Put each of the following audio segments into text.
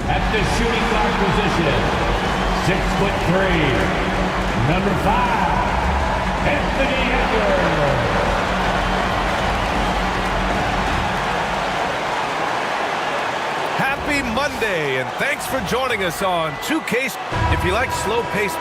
At the shooting guard position, 6'3", number 5, Anthony Edwards. Happy Monday, and thanks for joining us on 2K. If you like slow-paced...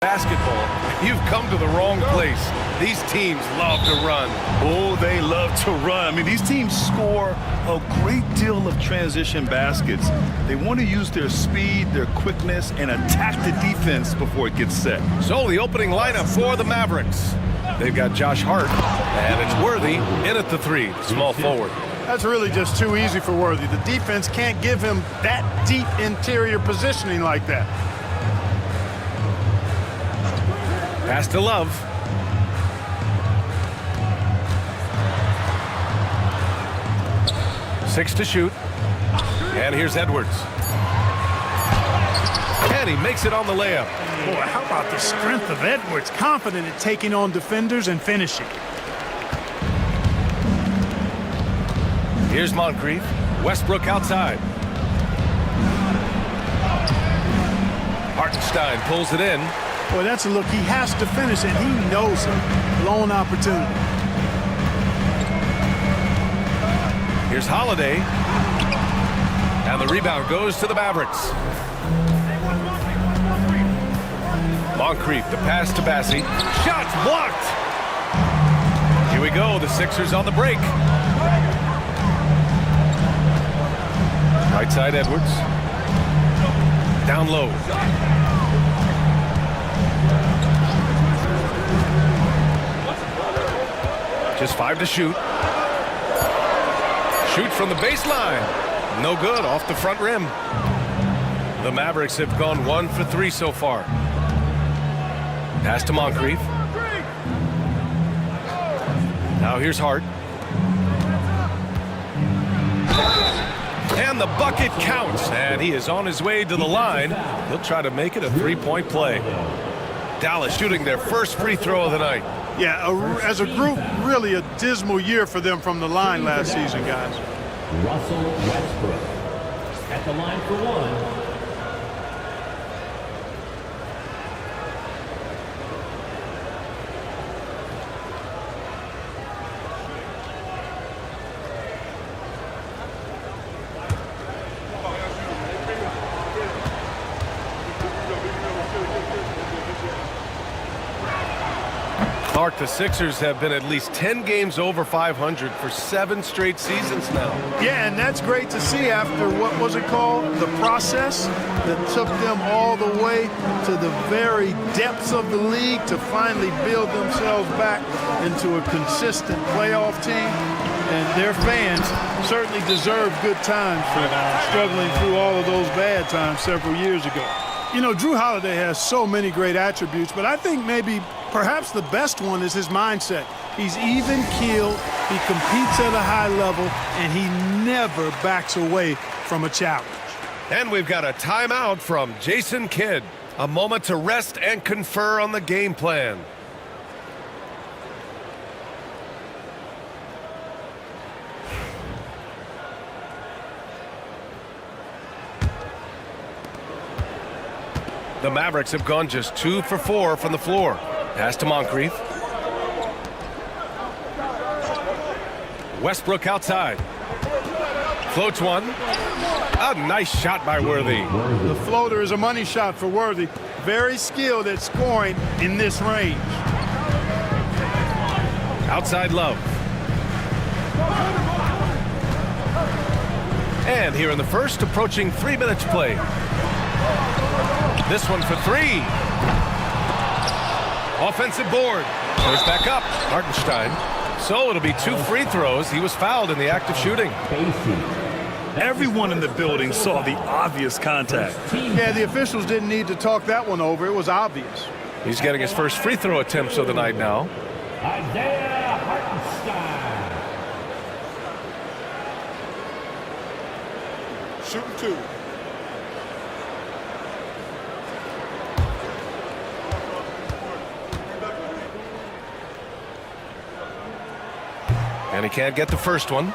Basketball, you've come to the wrong place. These teams love to run. Oh, they love to run. I mean, these teams score a great deal of transition baskets. They want to use their speed, their quickness, and attack the defense before it gets set. So the opening lineup for the Mavericks. They've got Josh Hart, and it's Worthy in at the 3, small forward. That's really just too easy for Worthy. The defense can't give him that deep interior positioning like that. Pass to Love. Six to shoot. And here's Edwards. And he makes it on the layup. Boy, how about the strength of Edwards? Confident at taking on defenders and finishing. Here's Moncrief. Westbrook outside. Hartenstein pulls it in. Boy, that's a look he has to finish, and he knows it. Blown opportunity. Here's Holiday. And the rebound goes to the Mavericks. Moncrief, the pass to Bassey. Shots blocked. Here we go. The Sixers on the break. Right side, Edwards. Down low. Just 5 to shoot. Shoot from the baseline. No good, off the front rim. The Mavericks have gone 1 for 3 so far. Pass to Moncrief. Now here's Hart. And the bucket counts. And he is on his way to the line. He'll try to make it a 3-point play. Dallas shooting their first free throw of the night. Yeah, as a group, really a dismal year for them from the line last season, guys. Russell Westbrook at the line for one. Clark, the Sixers have been at least 10 games over 500 for 7 straight seasons now. Yeah, and that's great to see after, what was it called? The process that took them all the way to the very depths of the league to finally build themselves back into a consistent playoff team. And their fans certainly deserve good times for struggling through all of those bad times several years ago. You know, Jrue Holiday has so many great attributes, but I think perhaps the best one is his mindset. He's even-keeled, he competes at a high level, and he never backs away from a challenge. And we've got a timeout from Jason Kidd. A moment to rest and confer on the game plan. The Mavericks have gone just 2 for 4 from the floor. Pass to Moncrief. Westbrook outside. Floats one. A nice shot by Worthy. The floater is a money shot for Worthy. Very skilled at scoring in this range. Outside Love. And here in the first, approaching 3 minutes play. This one for 3. Offensive board. Goes back up. Hartenstein. So it'll be 2 free throws. He was fouled in the act of shooting. Everyone in the building saw the obvious contact. Yeah, the officials didn't need to talk that one over. It was obvious. He's getting his first free throw attempts of the night now. Isaiah Hartenstein. Shooting 2. And he can't get the first one.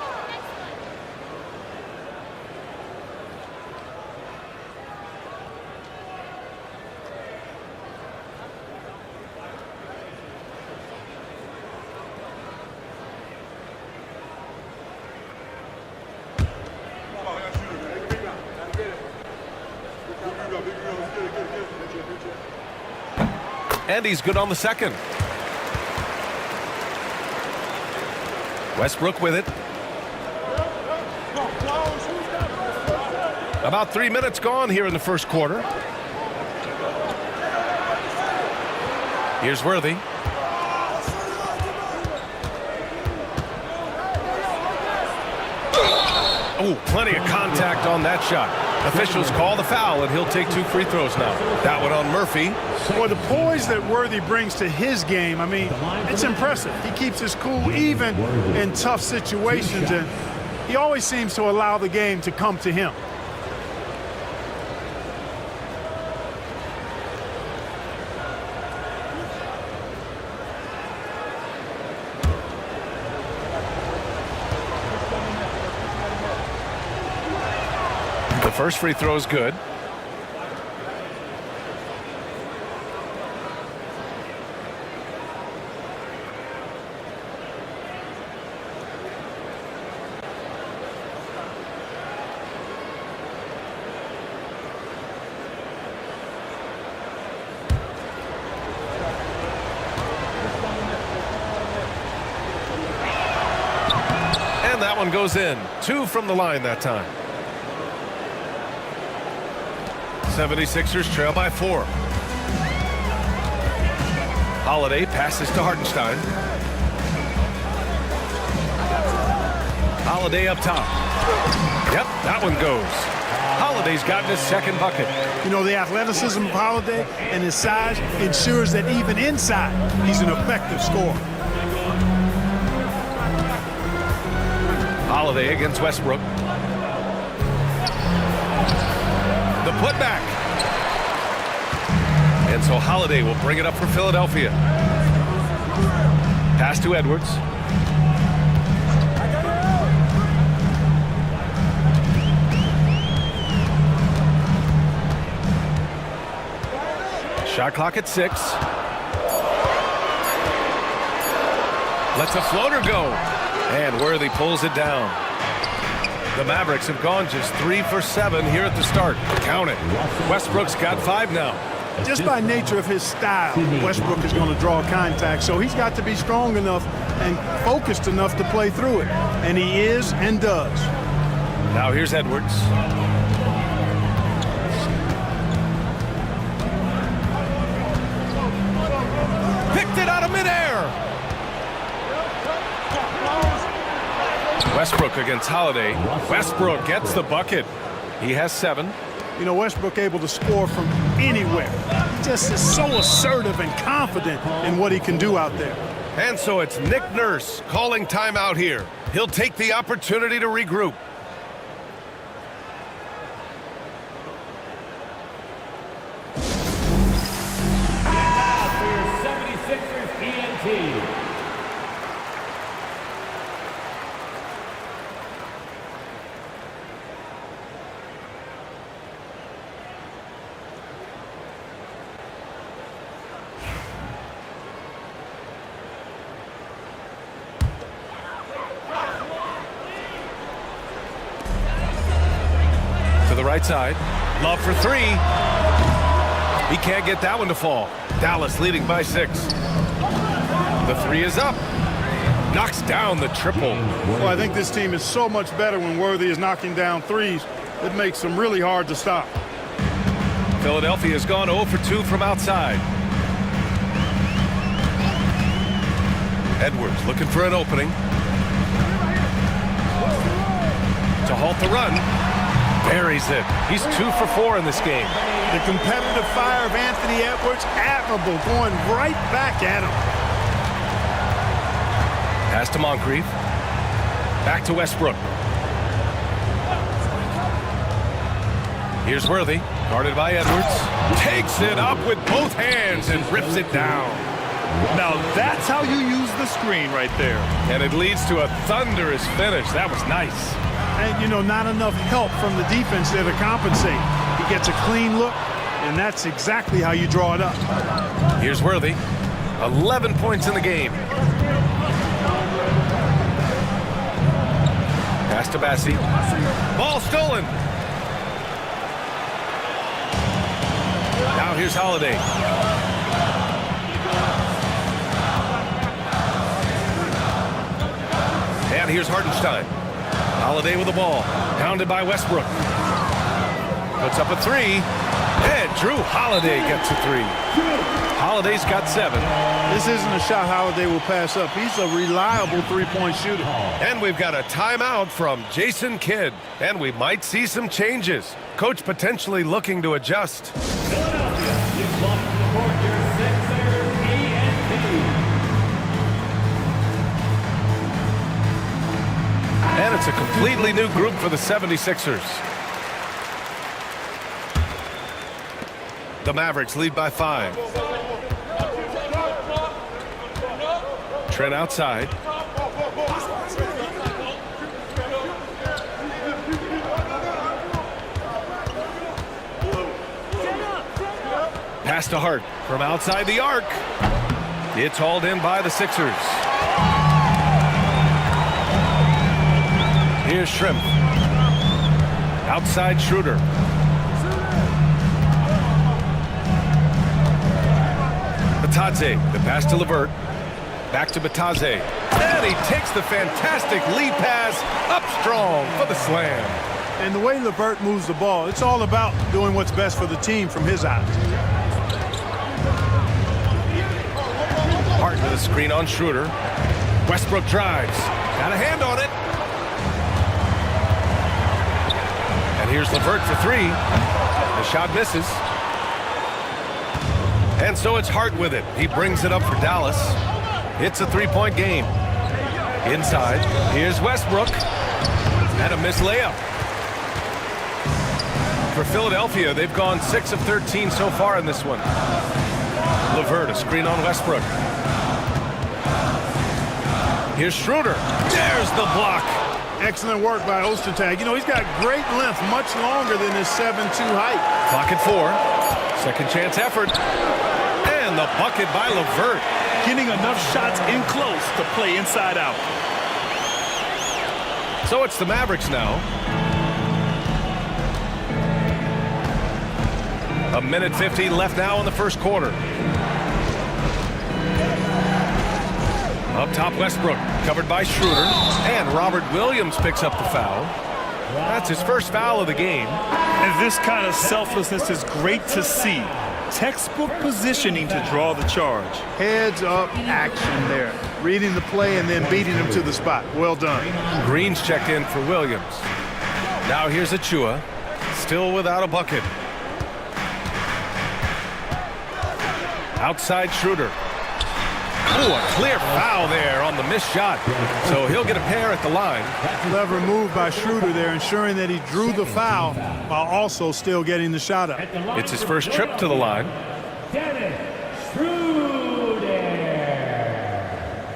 And he's good on the second. Westbrook with it. About 3 minutes gone here in the first quarter. Here's Worthy. Oh, plenty of contact on that shot. Officials call the foul, and he'll take 2 free throws now. That one on Murphy. Boy, the poise that Worthy brings to his game, I mean, it's impressive. He keeps his cool even in tough situations, and he always seems to allow the game to come to him. The first free throw is good. And that one goes in. 2 from the line that time. 76ers trail by 4. Holiday passes to Hartenstein. Holiday up top. Yep, that one goes. Holiday's gotten his second bucket. You know, the athleticism of Holiday and his size ensures that even inside, he's an effective scorer. Holiday against Westbrook. The putback. And so Holiday will bring it up for Philadelphia. Pass to Edwards. Shot clock at 6. Lets a floater go. And Worthy pulls it down. The Mavericks have gone just 3 for 7 here at the start. Count it. Westbrook's got 5 now. Just by nature of his style, Westbrook is going to draw contact, so he's got to be strong enough and focused enough to play through it. And he is and does. Now here's Edwards. Picked it out of midair. Westbrook against Holiday. Westbrook gets the bucket. He has 7. You know, Westbrook able to score from anywhere. He just is so assertive and confident in what he can do out there. And so it's Nick Nurse calling timeout here. He'll take the opportunity to regroup. Now for your 76ers ENT. The right side. Love for 3. He can't get that one to fall. Dallas leading by 6. The 3 is up. Knocks down the triple. Well, I think this team is so much better when Worthy is knocking down threes. It makes them really hard to stop. Philadelphia has gone 0 for 2 from outside. Edwards looking for an opening. To halt the run. Buries it. He's 2 for 4 in this game. The competitive fire of Anthony Edwards, admirable, going right back at him. Pass to Moncrief. Back to Westbrook. Here's Worthy, guarded by Edwards. Takes it up with both hands and rips it down. Now that's how you use the screen right there. And it leads to a thunderous finish. That was nice. And, you know, not enough help from the defense there to compensate. He gets a clean look, and that's exactly how you draw it up. Here's Worthy. 11 points in the game. Pass to Bassi. Ball stolen. Now here's Holiday. And here's Hartenstein. Holiday with the ball. Pounded by Westbrook. Puts up a 3. And Drew Holiday gets a 3. Holiday's got 7. This isn't a shot Holiday will pass up. He's a reliable three-point shooter. And we've got a timeout from Jason Kidd. And we might see some changes. Coach potentially looking to adjust. Philadelphia, you've lost the court, your Sixers ENT. And it's a completely new group for the 76ers. The Mavericks lead by 5. Trent outside. Pass to Hart from outside the arc. It's hauled in by the Sixers. Here's Shrimp. Outside Schroeder. Batadze, the pass to LeVert. Back to Bataze. And he takes the fantastic lead pass up strong for the slam. And the way LeVert moves the ball, it's all about doing what's best for the team from his eyes. Hart with a screen on Schroeder. Westbrook drives. Got a hand on it. And here's LeVert for three. The shot misses. And so it's Hart with it. He brings it up for Dallas. It's a three-point game. Inside, here's Westbrook. And a missed layup. For Philadelphia, they've gone 6 of 13 so far in this one. LeVert, a screen on Westbrook. Here's Schroeder. There's the block. Excellent work by Ostertag. You know, he's got great length, much longer than his 7'2" height. Clock at 4. Second chance effort. And the bucket by LeVert. Getting enough shots in close to play inside out. So it's the Mavericks now. A minute 50 left now in the first quarter. Up top, Westbrook, covered by Schroeder. And Robert Williams picks up the foul. That's his first foul of the game. And this kind of selflessness is great to see. Textbook positioning to draw the charge. Heads up action there. Reading the play and then beating him to the spot. Well done. Green's checked in for Williams. Now here's Achua, still without a bucket. Outside Schroeder. Ooh, a clear foul there on the missed shot. So he'll get a pair at the line. Clever move by Schroeder there, ensuring that he drew the foul while also still getting the shot up. It's his first trip to the line. Dennis Schroeder.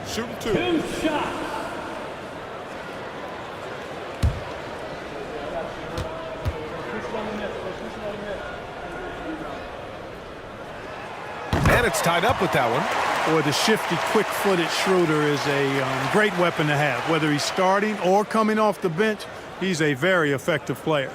Shooting 2 shots. And it's tied up with that one. Boy, the shifty, quick-footed Schroeder is a great weapon to have. Whether he's starting or coming off the bench, he's a very effective player.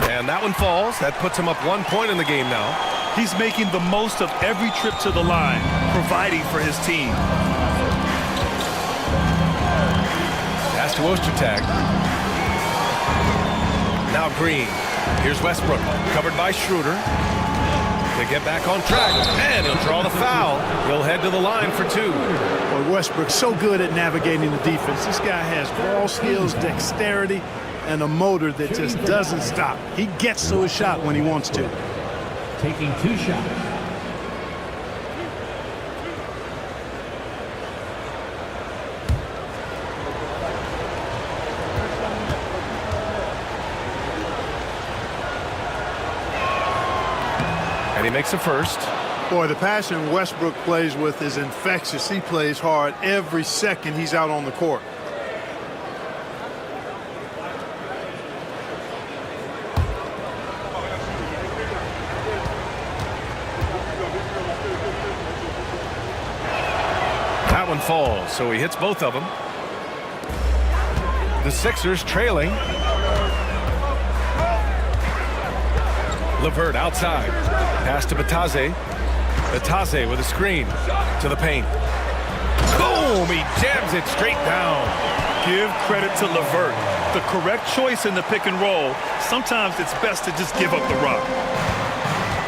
And that one falls. That puts him up 1 point in the game now. He's making the most of every trip to the line, providing for his team. Pass to Ostertag. Now Green. Here's Westbrook, covered by Schroeder. To get back on track, and he'll draw the foul. He'll head to the line for 2. Boy, Westbrook's so good at navigating the defense. This guy has ball skills, dexterity, and a motor that just doesn't stop. He gets to his shot when he wants to. Taking 2 shots. And he makes a first. Boy, the passion Westbrook plays with is infectious. He plays hard every second he's out on the court. That one falls, so he hits both of them. The Sixers trailing. LeVert outside. Pass to Bataze. Bataze with a screen to the paint. Boom! He jams it straight down. Give credit to LeVert. The correct choice in the pick and roll. Sometimes it's best to just give up the rock.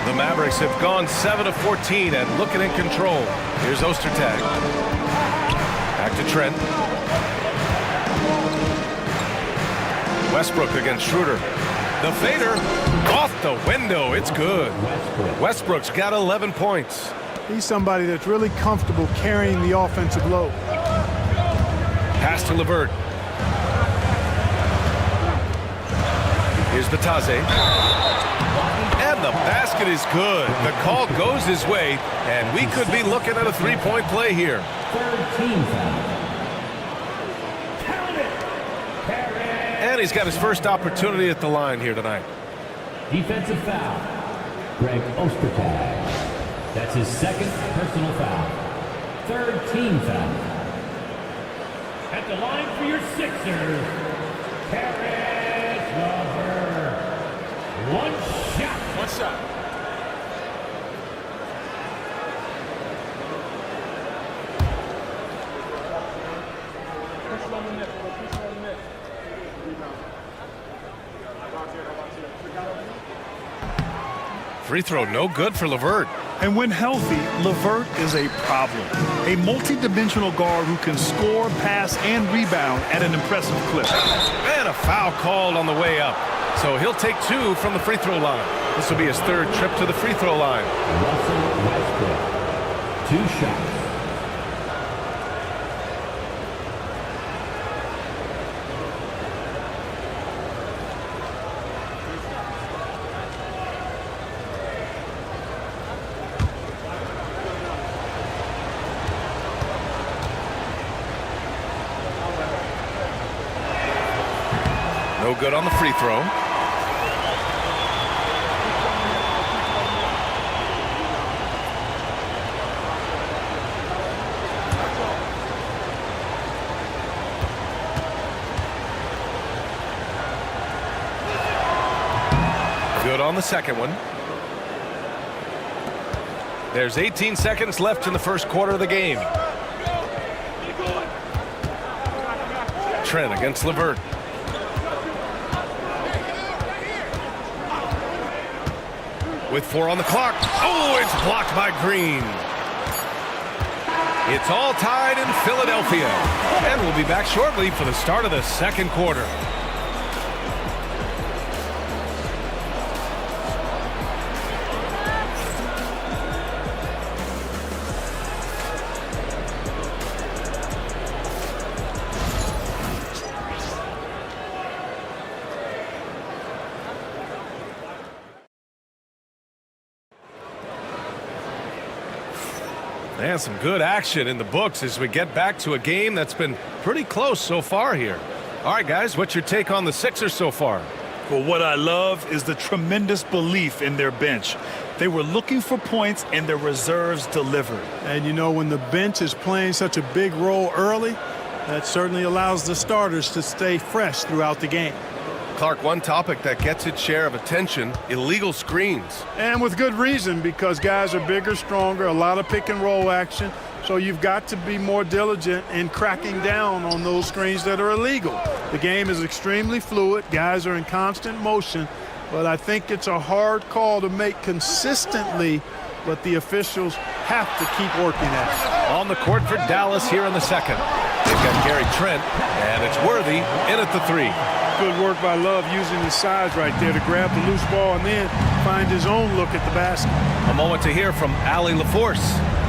The Mavericks have gone 7 of 14 and looking in control. Here's Ostertag. Back to Trent. Westbrook against Schroeder. The fader off the window. It's good. Westbrook's got 11 points. He's somebody that's really comfortable carrying the offensive load. Pass to LeVert. Here's Bataze. And the basket is good. The call goes his way, and we could be looking at a three-point play here. 3rd team foul. And he's got his first opportunity at the line here tonight. Defensive foul. Greg Ostertag. That's his 2nd personal foul. 3rd team foul. At the line for your Sixers, Paris LeVert. One shot. One shot. Free throw, no good for LeVert. And when healthy, LeVert is a problem. A multi-dimensional guard who can score, pass, and rebound at an impressive clip. And a foul called on the way up. So he'll take 2 from the free throw line. This will be his 3rd trip to the free throw line. Russell Westbrook. 2 shots. No good on the free throw. Good on the second one. There's 18 seconds left in the first quarter of the game. Trent against LeVert. With 4 on the clock. Oh, it's blocked by Green. It's all tied in Philadelphia. And we'll be back shortly for the start of the second quarter. And some good action in the books as we get back to a game that's been pretty close so far here. All right, guys, what's your take on the Sixers so far? Well, what I love is the tremendous belief in their bench. They were looking for points, and their reserves delivered. And you know, when the bench is playing such a big role early, that certainly allows the starters to stay fresh throughout the game. Clark, one topic that gets its share of attention, illegal screens. And with good reason, because guys are bigger, stronger, a lot of pick and roll action. So you've got to be more diligent in cracking down on those screens that are illegal. The game is extremely fluid. Guys are in constant motion. But I think it's a hard call to make consistently, but the officials have to keep working at it. On the court for Dallas here in the second. They've got Gary Trent, and it's Worthy in at the 3. Good work by Love using his size right there to grab the loose ball and then find his own look at the basket. A moment to hear from Allie LaForce.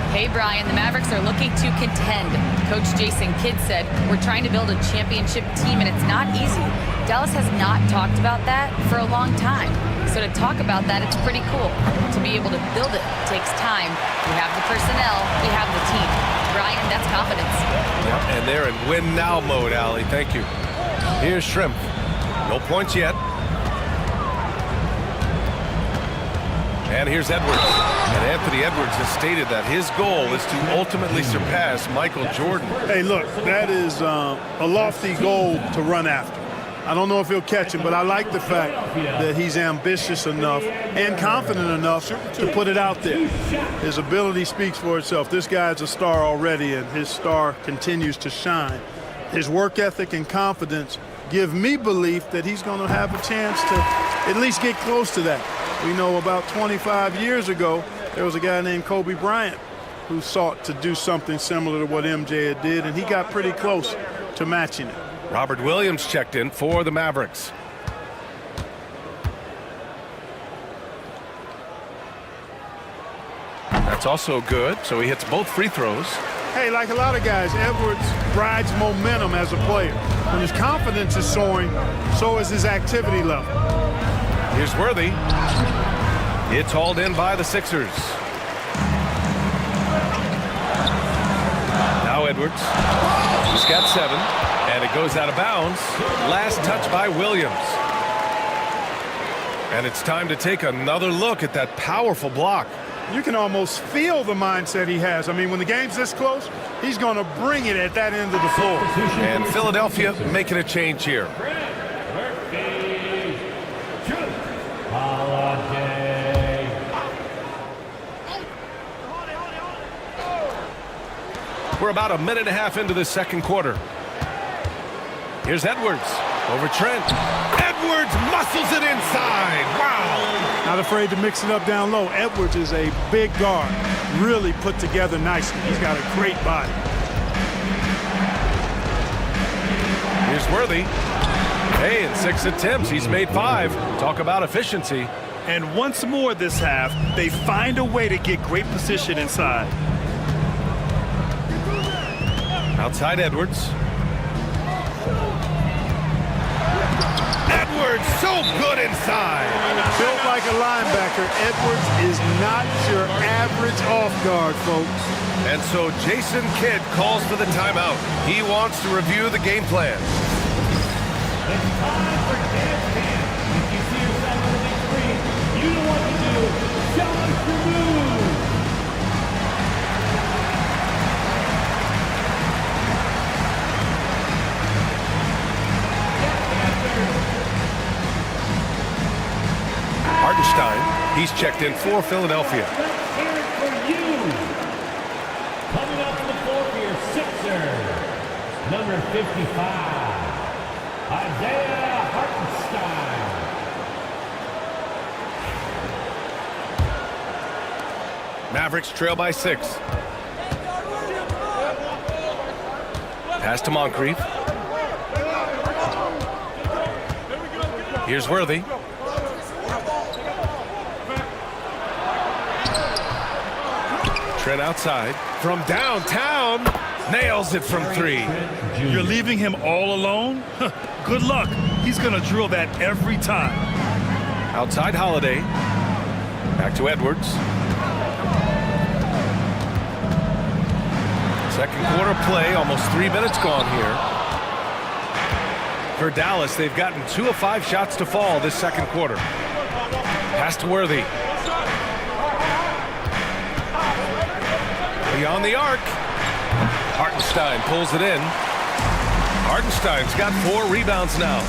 Hey, Brian, the Mavericks are looking to contend. Coach Jason Kidd said, we're trying to build a championship team, and it's not easy. Dallas has not talked about that for a long time. So to talk about that, it's pretty cool. To be able to build it takes time. We have the personnel, we have the team. Brian, that's confidence. Yep, and they're in win-now mode, Allie. Thank you. Here's Shrimp. No points yet. And here's Edwards. And Anthony Edwards has stated that his goal is to ultimately surpass Michael Jordan. Hey, look, that is a lofty goal to run after. I don't know if he'll catch him, but I like the fact that he's ambitious enough and confident enough to put it out there. His ability speaks for itself. This guy's a star already, and his star continues to shine. His work ethic and confidence give me belief that he's going to have a chance to at least get close to that. We know about 25 years ago, there was a guy named Kobe Bryant who sought to do something similar to what MJ had did, and he got pretty close to matching it. Robert Williams checked in for the Mavericks. That's also good, so he hits both free throws. Hey, like a lot of guys, Edwards rides momentum as a player. When his confidence is soaring, so is his activity level. Here's Worthy. It's hauled in by the Sixers. Now Edwards. He's got 7, and it goes out of bounds. Last touch by Williams. And it's time to take another look at that powerful block. You can almost feel the mindset he has. I mean, when the game's this close, he's going to bring it at that end of the floor. And Philadelphia making a change here. Holiday. We're about a minute and a half into the second quarter. Here's Edwards over Trent. Edwards muscles it inside. Wow. Not afraid to mix it up down low. Edwards is a big guard, really put together nicely. He's got a great body. Here's Worthy. Hey, in 6 attempts, he's made 5. Talk about efficiency. And once more this half, they find a way to get great position inside. Outside Edwards. Edwards, so good inside. Built like a linebacker, Edwards is not your average off guard, folks. And so Jason Kidd calls for the timeout. He wants to review the game plan. It's time for dance camp. If you see yourself on the big screen, you know what to do. Show us your move. Hartenstein, he's checked in for Philadelphia. Let's hear it for you. Coming up on the floor for your Sixers, number 55, Isaiah Hartenstein. Mavericks trail by 6. Pass to Moncrief. Here's Worthy. Trent outside. From downtown. Nails it from 3. You're leaving him all alone? Good luck. He's going to drill that every time. Outside Holiday. Back to Edwards. Second quarter play. Almost 3 minutes gone here. For Dallas, they've gotten 2 of 5 shots to fall this second quarter. Pass to Worthy. Beyond the arc. Hartenstein pulls it in. Hartenstein's got 4 rebounds now.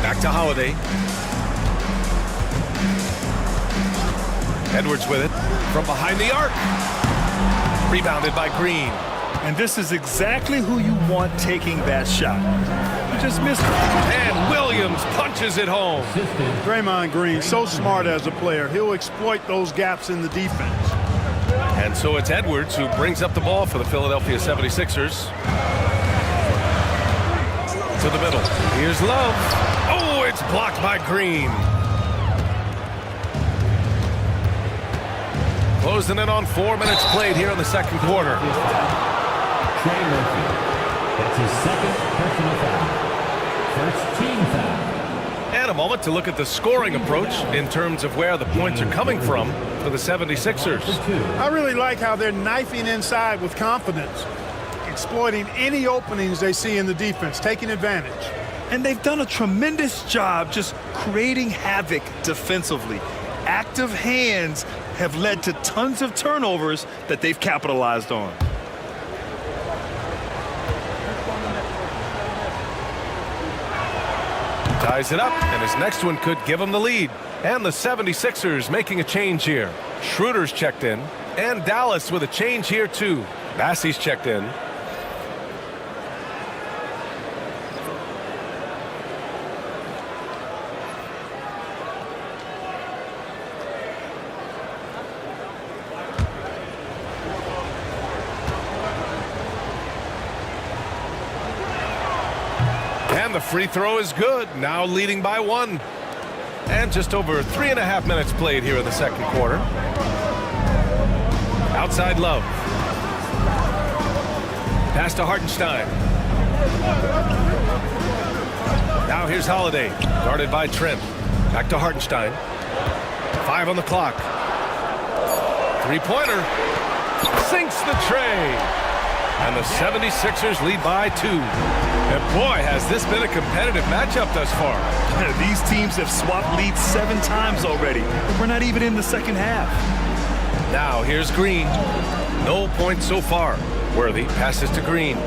Back to Holiday. Edwards with it. From behind the arc. Rebounded by Green. And this is exactly who you want taking that shot. You just missed it. And Williams punches it home. Draymond Green, so smart as a player. He'll exploit those gaps in the defense. And so it's Edwards who brings up the ball for the Philadelphia 76ers. To the middle. Here's Love. Oh, it's blocked by Green. Closing in on 4 minutes played here in the second quarter. Trey Murphy. That's his second personal foul. First team foul. And a moment to look at the scoring approach in terms of where the points are coming from for the 76ers. I really like how they're knifing inside with confidence, exploiting any openings they see in the defense, taking advantage. And they've done a tremendous job just creating havoc defensively. Active hands have led to tons of turnovers that they've capitalized on. Ties it up, and his next one could give him the lead. And the 76ers making a change here. Schroeder's checked in, and Dallas with a change here too. Bassey's checked in. And the free throw is good, now leading by 1. And just over 3.5 minutes played here in the second quarter. Outside Love. Pass to Hartenstein. Now here's Holiday, guarded by Trent. Back to Hartenstein. 5 on the clock. Three-pointer. Sinks the tray. And the 76ers lead by 2. And boy, has this been a competitive matchup thus far. These teams have swapped leads 7 times already. We're not even in the second half. Now here's Green. No points so far. Worthy passes to Green.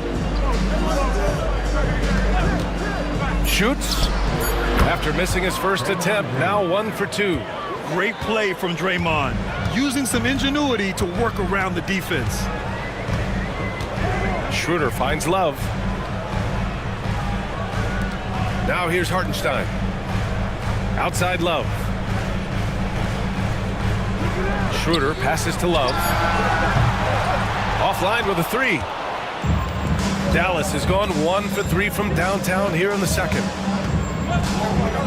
Shoots. After missing his first attempt, now 1 for 2. Great play from Draymond, using some ingenuity to work around the defense. Schroeder finds Love. Now here's Hartenstein. Outside Love. Schroeder passes to Love. Offline with a 3. Dallas has gone 1 for 3 from downtown here in the second.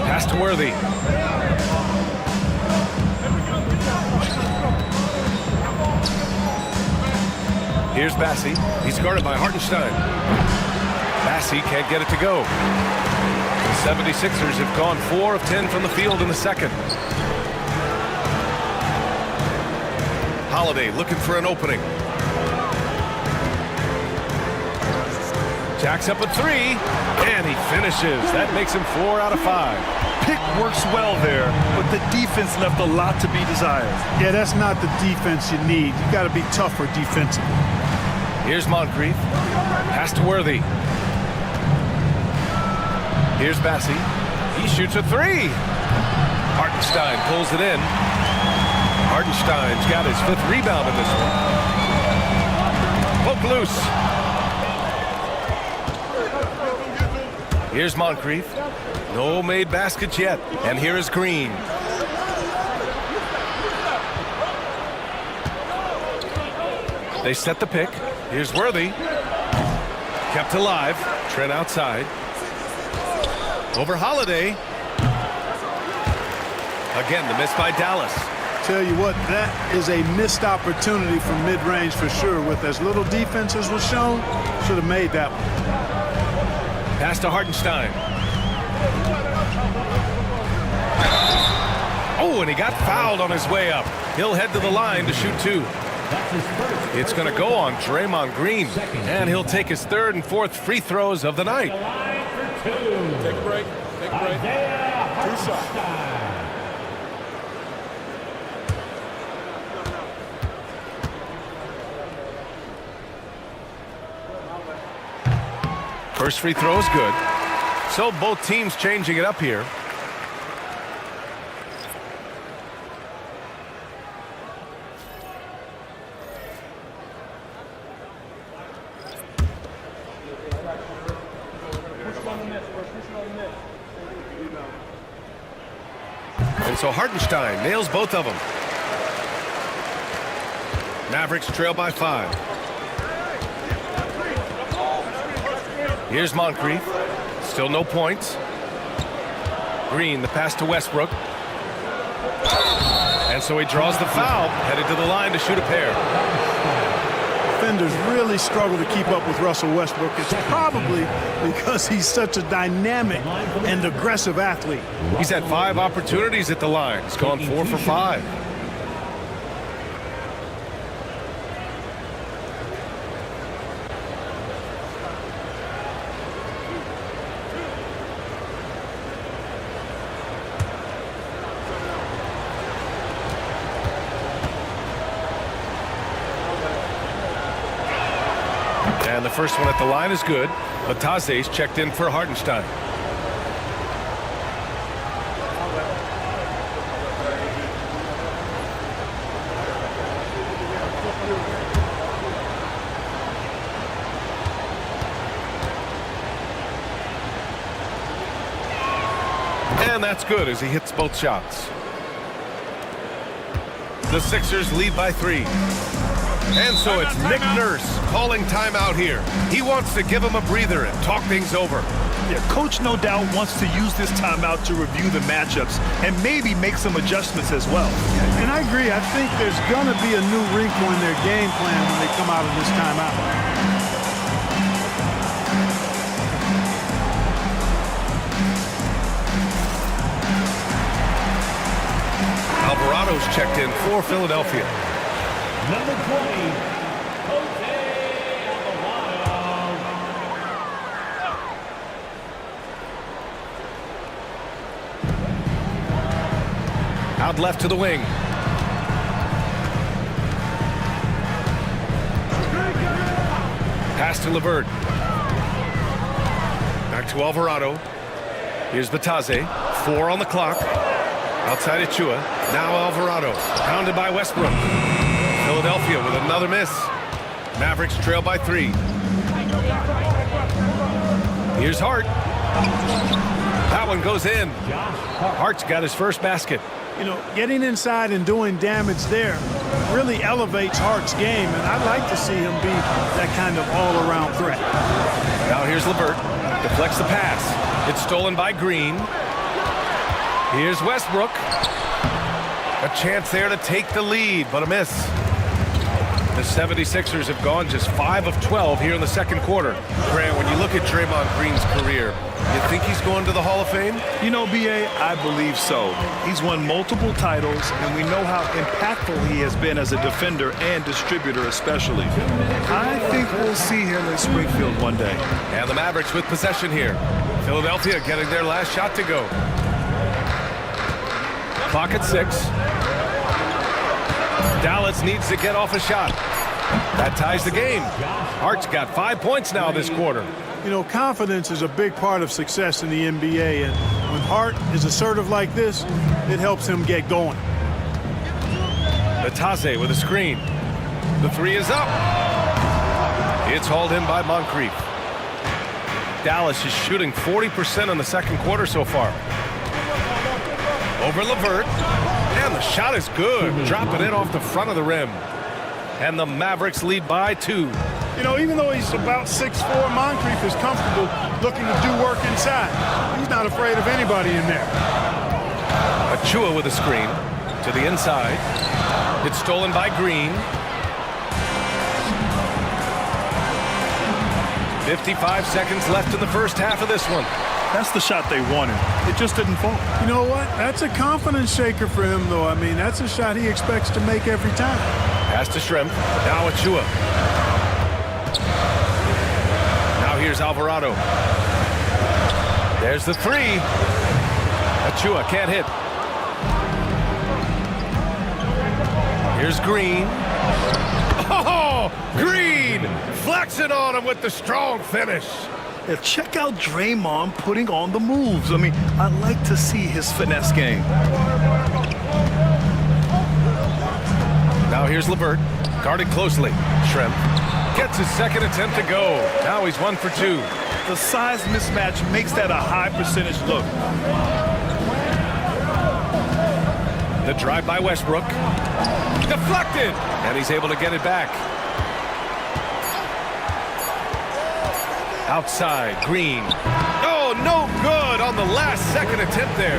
Pass to Worthy. Here's Bassey. He's guarded by Hartenstein. Bassey can't get it to go. The 76ers have gone 4 of 10 from the field in the second. Holiday looking for an opening. Jacks up a 3, and he finishes. That makes him 4 out of 5. Pick works well there, but the defense left a lot to be desired. Yeah, that's not the defense you need. You got to be tougher defensively. Here's Moncrief. Pass to Worthy. Here's Bassey. He shoots a 3. Hartenstein pulls it in. Hartenstein's got his 5th rebound in this one. Poke loose. Here's Moncrief. No made baskets yet. And here is Green. They set the pick. Here's Worthy. Kept alive. Trent outside. Over Holiday. Again, the miss by Dallas. Tell you what, that is a missed opportunity from mid-range for sure. With as little defense as was shown, should have made that one. Pass to Hartenstein. Oh, and he got fouled on his way up. He'll head to the line to shoot 2. It's going to go on Draymond Green, and he'll take his 3rd and 4th free throws of the night. Take a break. Take a break. 2 shots. First free throw is good. So both teams changing it up here. And so Hartenstein nails both of them. Mavericks trail by 5. Here's Moncrief. Still no points. Green, the pass to Westbrook. And so he draws the foul, headed to the line to shoot a pair. Defenders really struggle to keep up with Russell Westbrook. It's probably because he's such a dynamic and aggressive athlete. He's had 5 opportunities at the line. He's gone 4 for 5. And the first one at the line is good. Batase's checked in for Hartenstein. And that's good as he hits both shots. The Sixers lead by 3. And so it's Nick Nurse calling timeout here. He wants to give him a breather and talk things over. Yeah, Coach no doubt wants to use this timeout to review the matchups and maybe make some adjustments as well. And I agree. I think there's going to be a new wrinkle in their game plan when they come out of this timeout. Alvarado's checked in for Philadelphia. Number 20, Jose Alvarado. Out left to the wing. Pass to LeVert. Back to Alvarado. Here's Batase. 4 on the clock. Outside Achua. Now Alvarado. Pounded by Westbrook. Philadelphia with another miss. Mavericks trail by 3. Here's Hart. That one goes in. Hart's got his first basket. You know, getting inside and doing damage there really elevates Hart's game, and I'd like to see him be that kind of all-around threat. Now here's LeVert. Deflects the pass. It's stolen by Green. Here's Westbrook. A chance there to take the lead, but a miss. The 76ers have gone just 5 of 12 here in the second quarter. Grant, when you look at Draymond Green's career, you think he's going to the Hall of Fame? You know, B.A., I believe so. He's won multiple titles, and we know how impactful he has been as a defender and distributor especially. I think we'll see him in Springfield one day. And the Mavericks with possession here. Philadelphia getting their last shot to go. Clock at 6. Dallas needs to get off a shot. That ties the game. Hart's got 5 points now this quarter. You know, confidence is a big part of success in the NBA, and when Hart is assertive like this, it helps him get going. Batase with a screen. The 3 is up. It's hauled in by Moncrief. Dallas is shooting 40% in the second quarter so far. Over LeVert. And the shot is good. Dropping it off the front of the rim. And the Mavericks lead by 2. You know, even though he's about 6'4", Moncrief is comfortable looking to do work inside. He's not afraid of anybody in there. Achua with a screen to the inside. It's stolen by Green. 55 seconds left in the first half of this one. That's the shot they wanted. It just didn't fall. You know what? That's a confidence shaker for him, though. I mean, that's a shot he expects to make every time. Pass to Shrimp. Now Achua. Now here's Alvarado. There's the 3. Achua can't hit. Here's Green. Oh, Green flexing on him with the strong finish. Yeah, check out Draymond putting on the moves. I mean, I like to see his finesse game. Now here's LeVert. Guarded closely. Shrimp gets his second attempt to go. Now he's 1 for 2. The size mismatch makes that a high percentage look. The drive by Westbrook. Deflected. And he's able to get it back. Outside, Green. Oh, no good on the last second attempt there.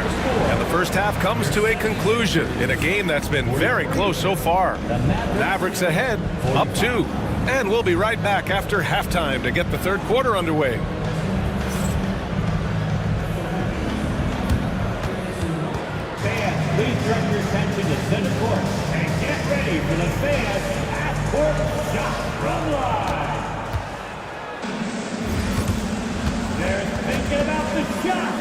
And the first half comes to a conclusion in a game that's been very close so far. Mavericks ahead, up 2. And we'll be right back after halftime to get the third quarter underway. Fans, please direct your attention to center court and get ready for the fans half-court shot from live. They're thinking about the shot.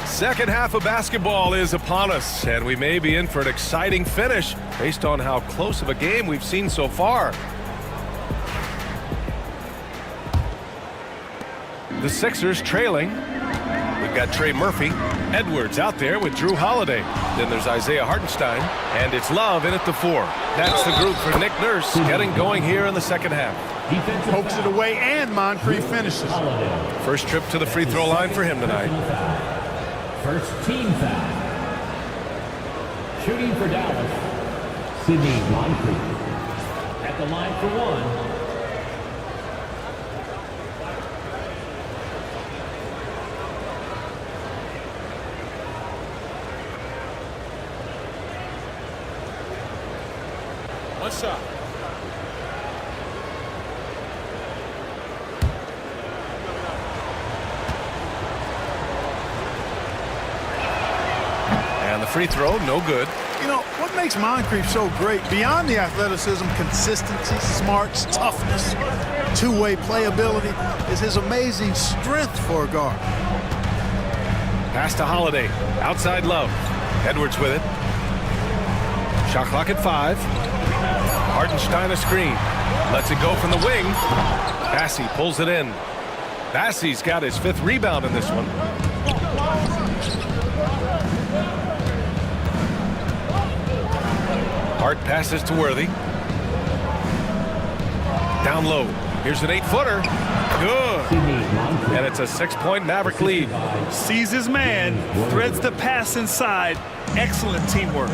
Second half of basketball is upon us, and we may be in for an exciting finish based on how close of a game we've seen so far. The Sixers trailing. We've got Trey Murphy. Edwards out there with Drew Holiday. Then there's Isaiah Hartenstein, and it's Love in at the 4. That's the group for Nick Nurse getting going here in the second half. Pokes it away, and Moncrief finishes. First trip to the free throw line for him tonight. First team foul. Shooting for Dallas, Sidney Moncrief. At the line for 1. One shot. And the free throw, no good. You know, what makes Moncrief so great, beyond the athleticism, consistency, smarts, toughness, two-way playability, is his amazing strength for a guard. Pass to Holiday. Outside Love. Edwards with it. Shot clock at 5. Hartenstein a screen. Lets it go from the wing. Bassey pulls it in. Bassey's got his 5th rebound in this one. Hart passes to Worthy. Down low. Here's an 8-footer. Good. And it's a 6-point Maverick lead. Sees his man, threads the pass inside. Excellent teamwork.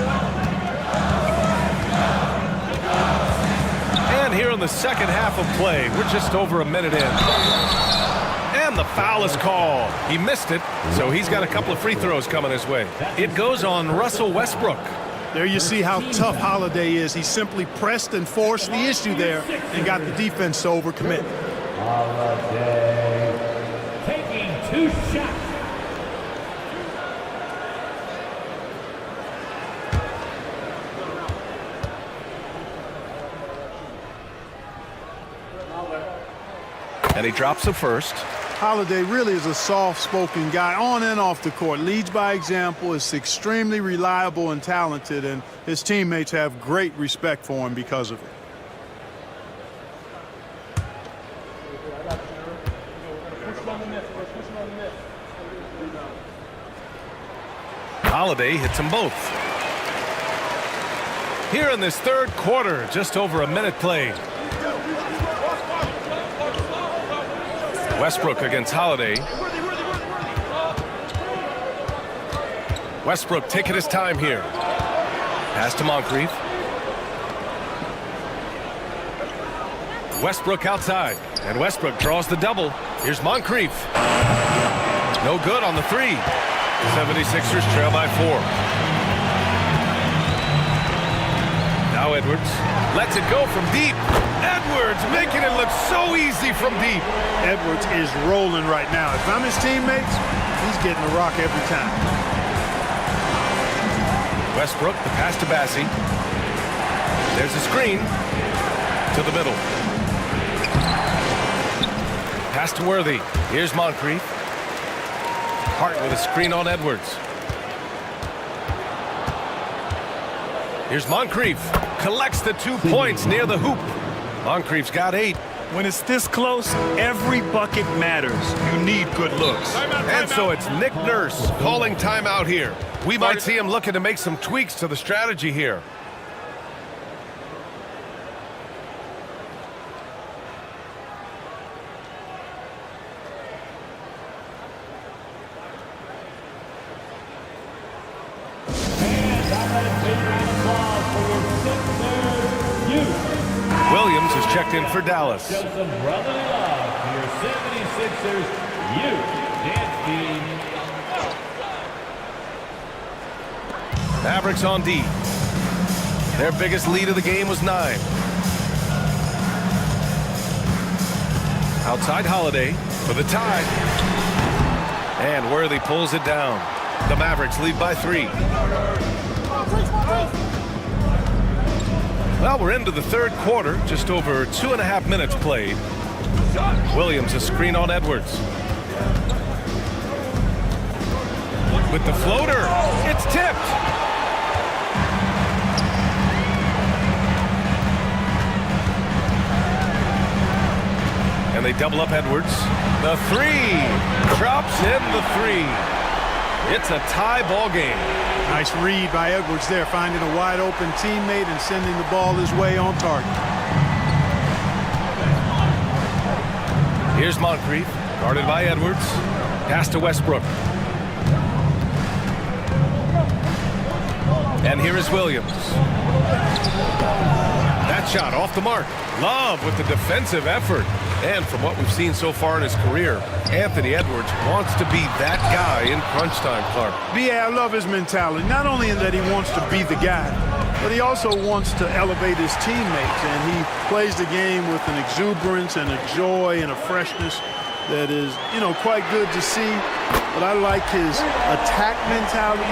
And here in the second half of play, we're just over a minute in. And the foul is called. He missed it, so he's got a couple of free throws coming his way. It goes on Russell Westbrook. There you see how tough Holiday is. He simply pressed and forced the issue there and got the defense to overcommit. Holiday taking 2 shots. And he drops the first. Holiday really is a soft-spoken guy on and off the court. Leads by example, is extremely reliable and talented, and his teammates have great respect for him because of it. Holiday hits them both. Here in this third quarter, just over a minute played. Westbrook against Holiday. Westbrook taking his time here. Pass to Moncrief. Westbrook outside, and Westbrook draws the double. Here's Moncrief. No good on the 3. 76ers trail by 4. Now Edwards lets it go from deep. Edwards making it look so easy from deep. Edwards is rolling right now. If I'm his teammates, he's getting the rock every time. Westbrook, the pass to Bassey. There's a screen to the middle. Pass to Worthy. Here's Moncrief. Hart with a screen on Edwards. Here's Moncrief. Collects the 2 points near the hoop. Moncrief's got 8. When it's this close, every bucket matters. You need good looks. And so it's Nick Nurse calling timeout here. We might see him looking to make some tweaks to the strategy here. Williams is checked in for Dallas. Show some brotherly love to your 76ers youth dance team. Mavericks on D. Their biggest lead of the game was 9. Outside Holiday for the tie. And Worthy pulls it down. The Mavericks lead by 3. Well, we're into the third quarter, just over 2.5 minutes played. Williams a screen on Edwards. With the floater, it's tipped. And they double up Edwards. The 3 drops in the 3. It's a tie ball game. Nice read by Edwards there, finding a wide open teammate and sending the ball his way on target. Here's Moncrief, guarded by Edwards. Pass to Westbrook. And here is Williams. That shot off the mark. Love with the defensive effort. And from what we've seen so far in his career, Anthony Edwards wants to be that guy in crunch time, Clark. Yeah, I love his mentality. Not only in that he wants to be the guy, but he also wants to elevate his teammates, and he plays the game with an exuberance and a joy and a freshness that is, quite good to see. But I like his attack mentality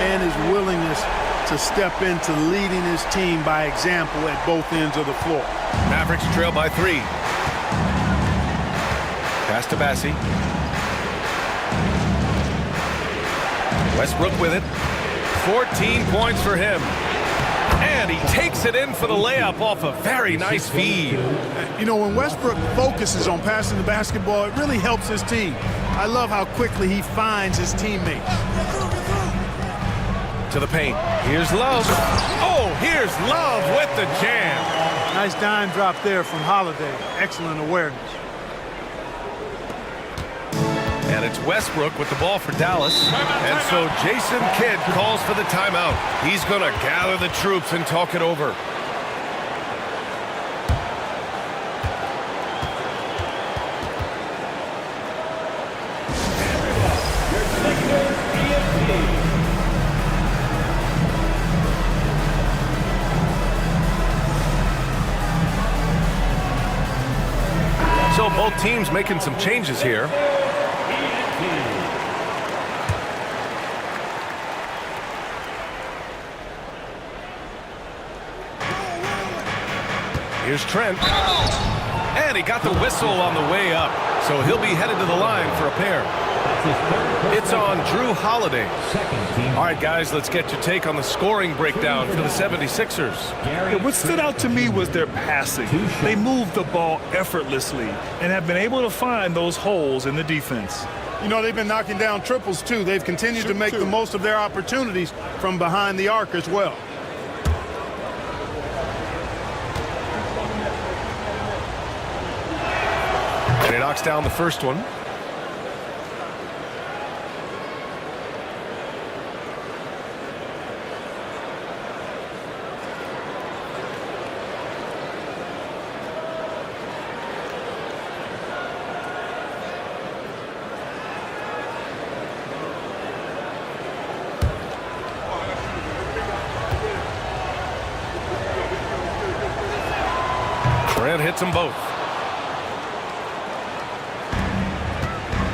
and his willingness to step into leading his team by example at both ends of the floor. Mavericks trail by 3. Pass to Bassie. Westbrook with it. 14 points for him. And he takes it in for the layup off a very nice feed. When Westbrook focuses on passing the basketball, it really helps his team. I love how quickly he finds his teammates. To the paint. Here's Love. Oh, here's Love with the jam. Nice dime drop there from Holiday. Excellent awareness. And it's Westbrook with the ball for Dallas. And so Jason Kidd calls for the timeout. He's going to gather the troops and talk it over. So both teams making some changes here. Here's Trent. And he got the whistle on the way up. So he'll be headed to the line for a pair. It's on Drew Holiday. All right, guys, let's get your take on the scoring breakdown for the 76ers. What stood out to me was their passing. They moved the ball effortlessly and have been able to find those holes in the defense. They've been knocking down triples, too. They've continued to make the most of their opportunities from behind the arc as well. And he knocks down the first one. Trent hits them both.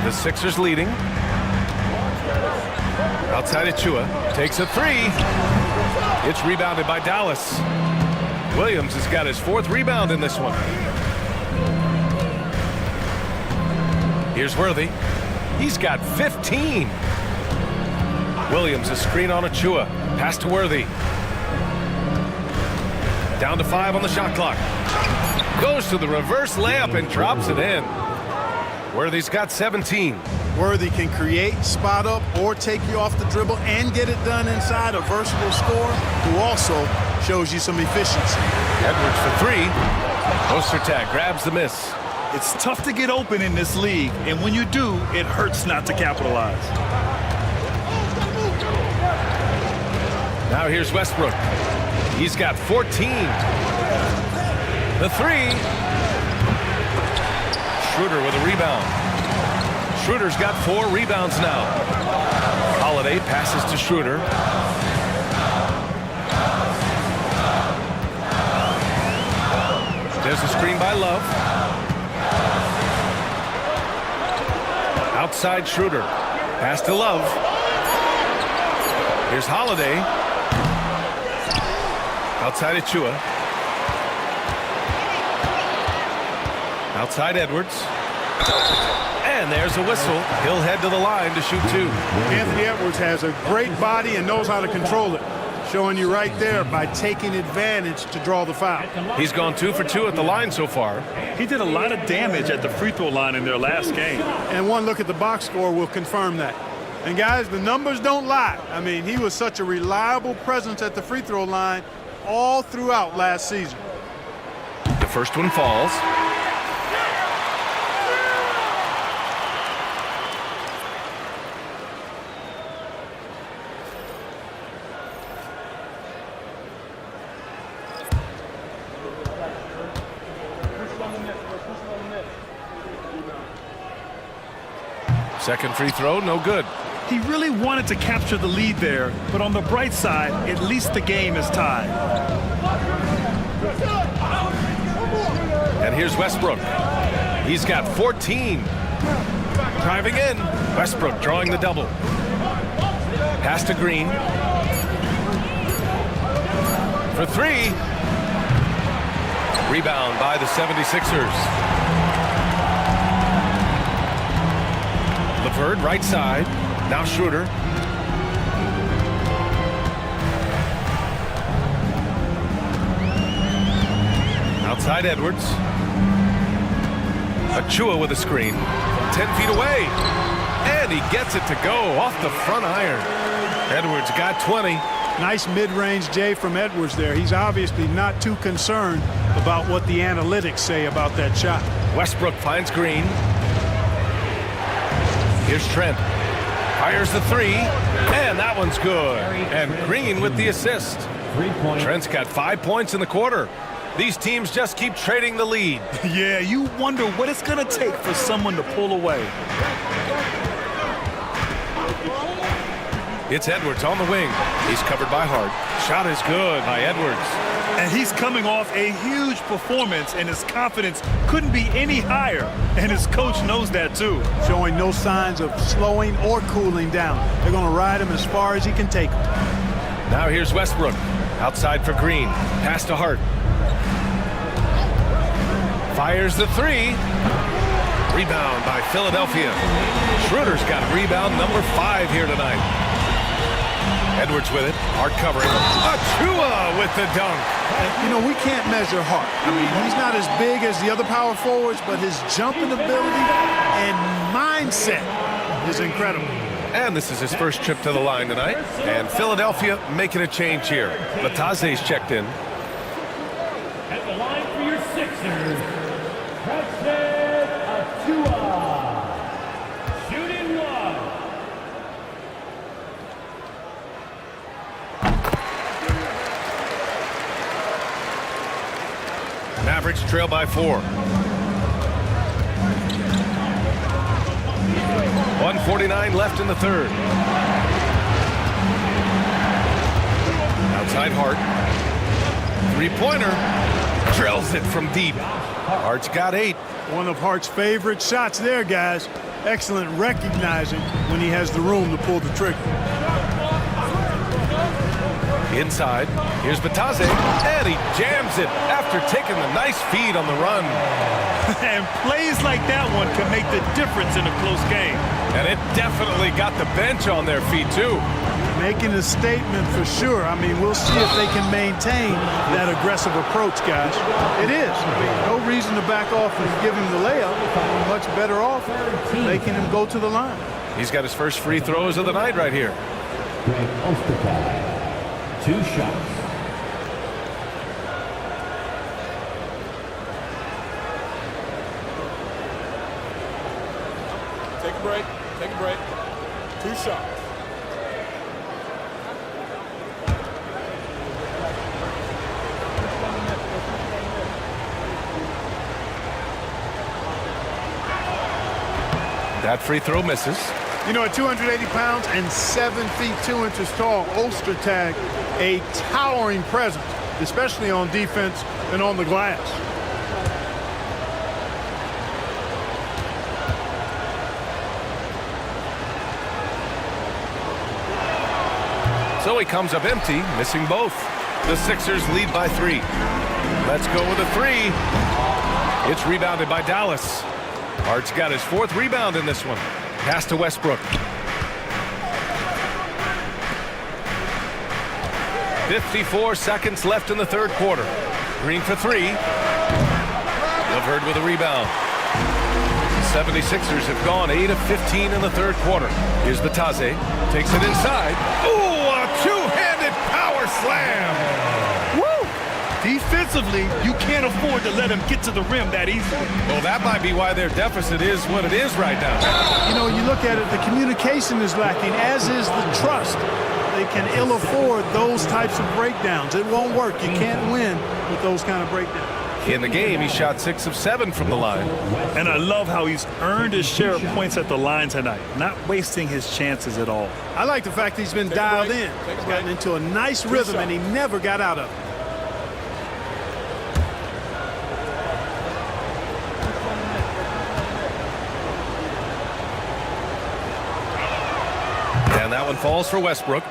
The Sixers leading. Outside Achua. Takes a 3. It's rebounded by Dallas. Williams has got his 4th rebound in this one. Here's Worthy. He's got 15. Williams a screen on Achua. Pass to Worthy. Down to 5 on the shot clock. Goes to the reverse layup and drops it in. Worthy's got 17. Worthy can create, spot up, or take you off the dribble and get it done inside. A versatile scorer who also shows you some efficiency. Edwards for 3. Ostertag grabs the miss. It's tough to get open in this league, and when you do, it hurts not to capitalize. Now here's Westbrook. He's got 14. The 3. Schroeder with a rebound. Schroeder's got 4 rebounds now. Holiday passes to Schroeder. There's a screen by Love. Outside Schroeder. Pass to Love. Here's Holiday. Outside Achua. Outside Edwards. And there's a whistle. He'll head to the line to shoot 2. Anthony Edwards has a great body and knows how to control it. Showing you right there by taking advantage to draw the foul. He's gone 2 for 2 at the line so far. He did a lot of damage at the free throw line in their last game. And one look at the box score will confirm that. And guys, the numbers don't lie. I mean, he was such a reliable presence at the free throw line all throughout last season. The first one falls. Second free throw, no good. He really wanted to capture the lead there, but on the bright side, at least the game is tied. And here's Westbrook. He's got 14. Driving in. Westbrook drawing the double. Pass to Green. For three. Rebound by the 76ers. LeVert right side. Now Schroeder. Outside Edwards. Achua with a screen. 10 feet away. And he gets it to go off the front iron. Edwards got 20. Nice mid-range Jay from Edwards there. He's obviously not too concerned about what the analytics say about that shot. Westbrook finds Green. Here's Trent. Fires the three. And that one's good. And Green with the assist. 3-point. Trent's got 5 points in the quarter. These teams just keep trading the lead. Yeah, you wonder what it's going to take for someone to pull away. It's Edwards on the wing. He's covered by Hart. Shot is good by Edwards. And he's coming off a huge performance, and his confidence couldn't be any higher. And his coach knows that, too. Showing no signs of slowing or cooling down. They're going to ride him as far as he can take him. Now here's Westbrook. Outside for Green. Pass to Hart. Fires the three. Rebound by Philadelphia. Schroeder's got rebound number 5 here tonight. Edwards with it. Hart covering. Achua with the dunk. You know, we can't measure Hart. I mean, he's not as big as the other power forwards, but his jumping ability and mindset is incredible. And this is his first trip to the line tonight. And Philadelphia making a change here. Lataze's checked in. At the line for your Sixers, Preston Achua. Shooting one. Mavericks trail by 4. 1:49 left in the third. Outside Hart. Three-pointer. Drills it from deep. Hart's got 8. One of Hart's favorite shots there, guys. Excellent recognizing when he has the room to pull the trigger. Inside. Here's Bataze. And he jams it after taking the nice feed on the run. And plays like that one can make the difference in a close game. And it definitely got the bench on their feet, too. Making a statement for sure. I mean, we'll see if they can maintain that aggressive approach, guys. It is. I mean, no reason to back off and give him the layup. Much better off making him go to the line. He's got his first free throws of the night right here. Greg Ostertag. 2 shots. Take a break. Take a break. 2 shots. That free throw misses. You know, at 280 pounds and 7 feet 2 inches tall, Ostertag, a towering presence, especially on defense and on the glass. So he comes up empty, missing both. The Sixers lead by 3. Let's go with a 3. It's rebounded by Dallas. Hart's got his 4th rebound in this one. Pass to Westbrook. 54 seconds left in the third quarter. Green for 3. LeVert with a rebound. The 76ers have gone 8 of 15 in the third quarter. Here's Bataze. Takes it inside. Ooh, a two-handed power slam. Woo! Defensively, you can't afford to let him get to the rim that easily. Well, that might be why their deficit is what it is right now. You know, you look at it, the communication is lacking, as is the trust. They can ill afford those types of breakdowns. It won't work. You can't win with those kind of breakdowns. In the game, he shot 6 of 7 from the line. And I love how he's earned his share of points at the line tonight, not wasting his chances at all. I like the fact he's been dialed in. He's gotten into a nice rhythm, and he never got out of it. And that one falls for Westbrook.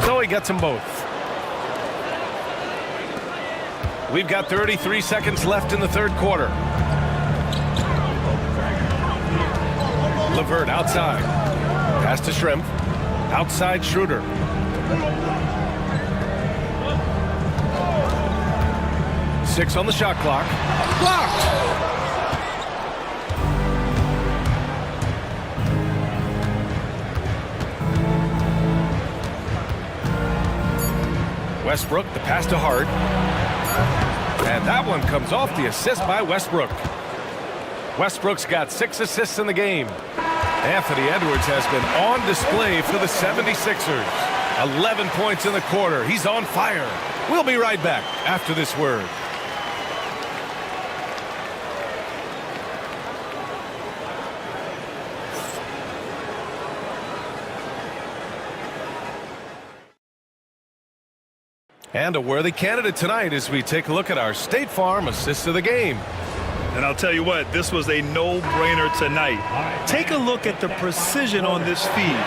So he gets them both. We've got 33 seconds left in the third quarter. LeVert outside. Pass to Shrimp. Outside Schroeder. Six on the shot clock. Blocked! Westbrook, the pass to Hart. And that one comes off the assist by Westbrook. Westbrook's got 6 assists in the game. Anthony Edwards has been on display for the 76ers. 11 points in the quarter. He's on fire. We'll be right back after this word. And a worthy candidate tonight as we take a look at our State Farm assist of the game. And I'll tell you what, this was a no-brainer tonight. Take a look at the precision on this feed.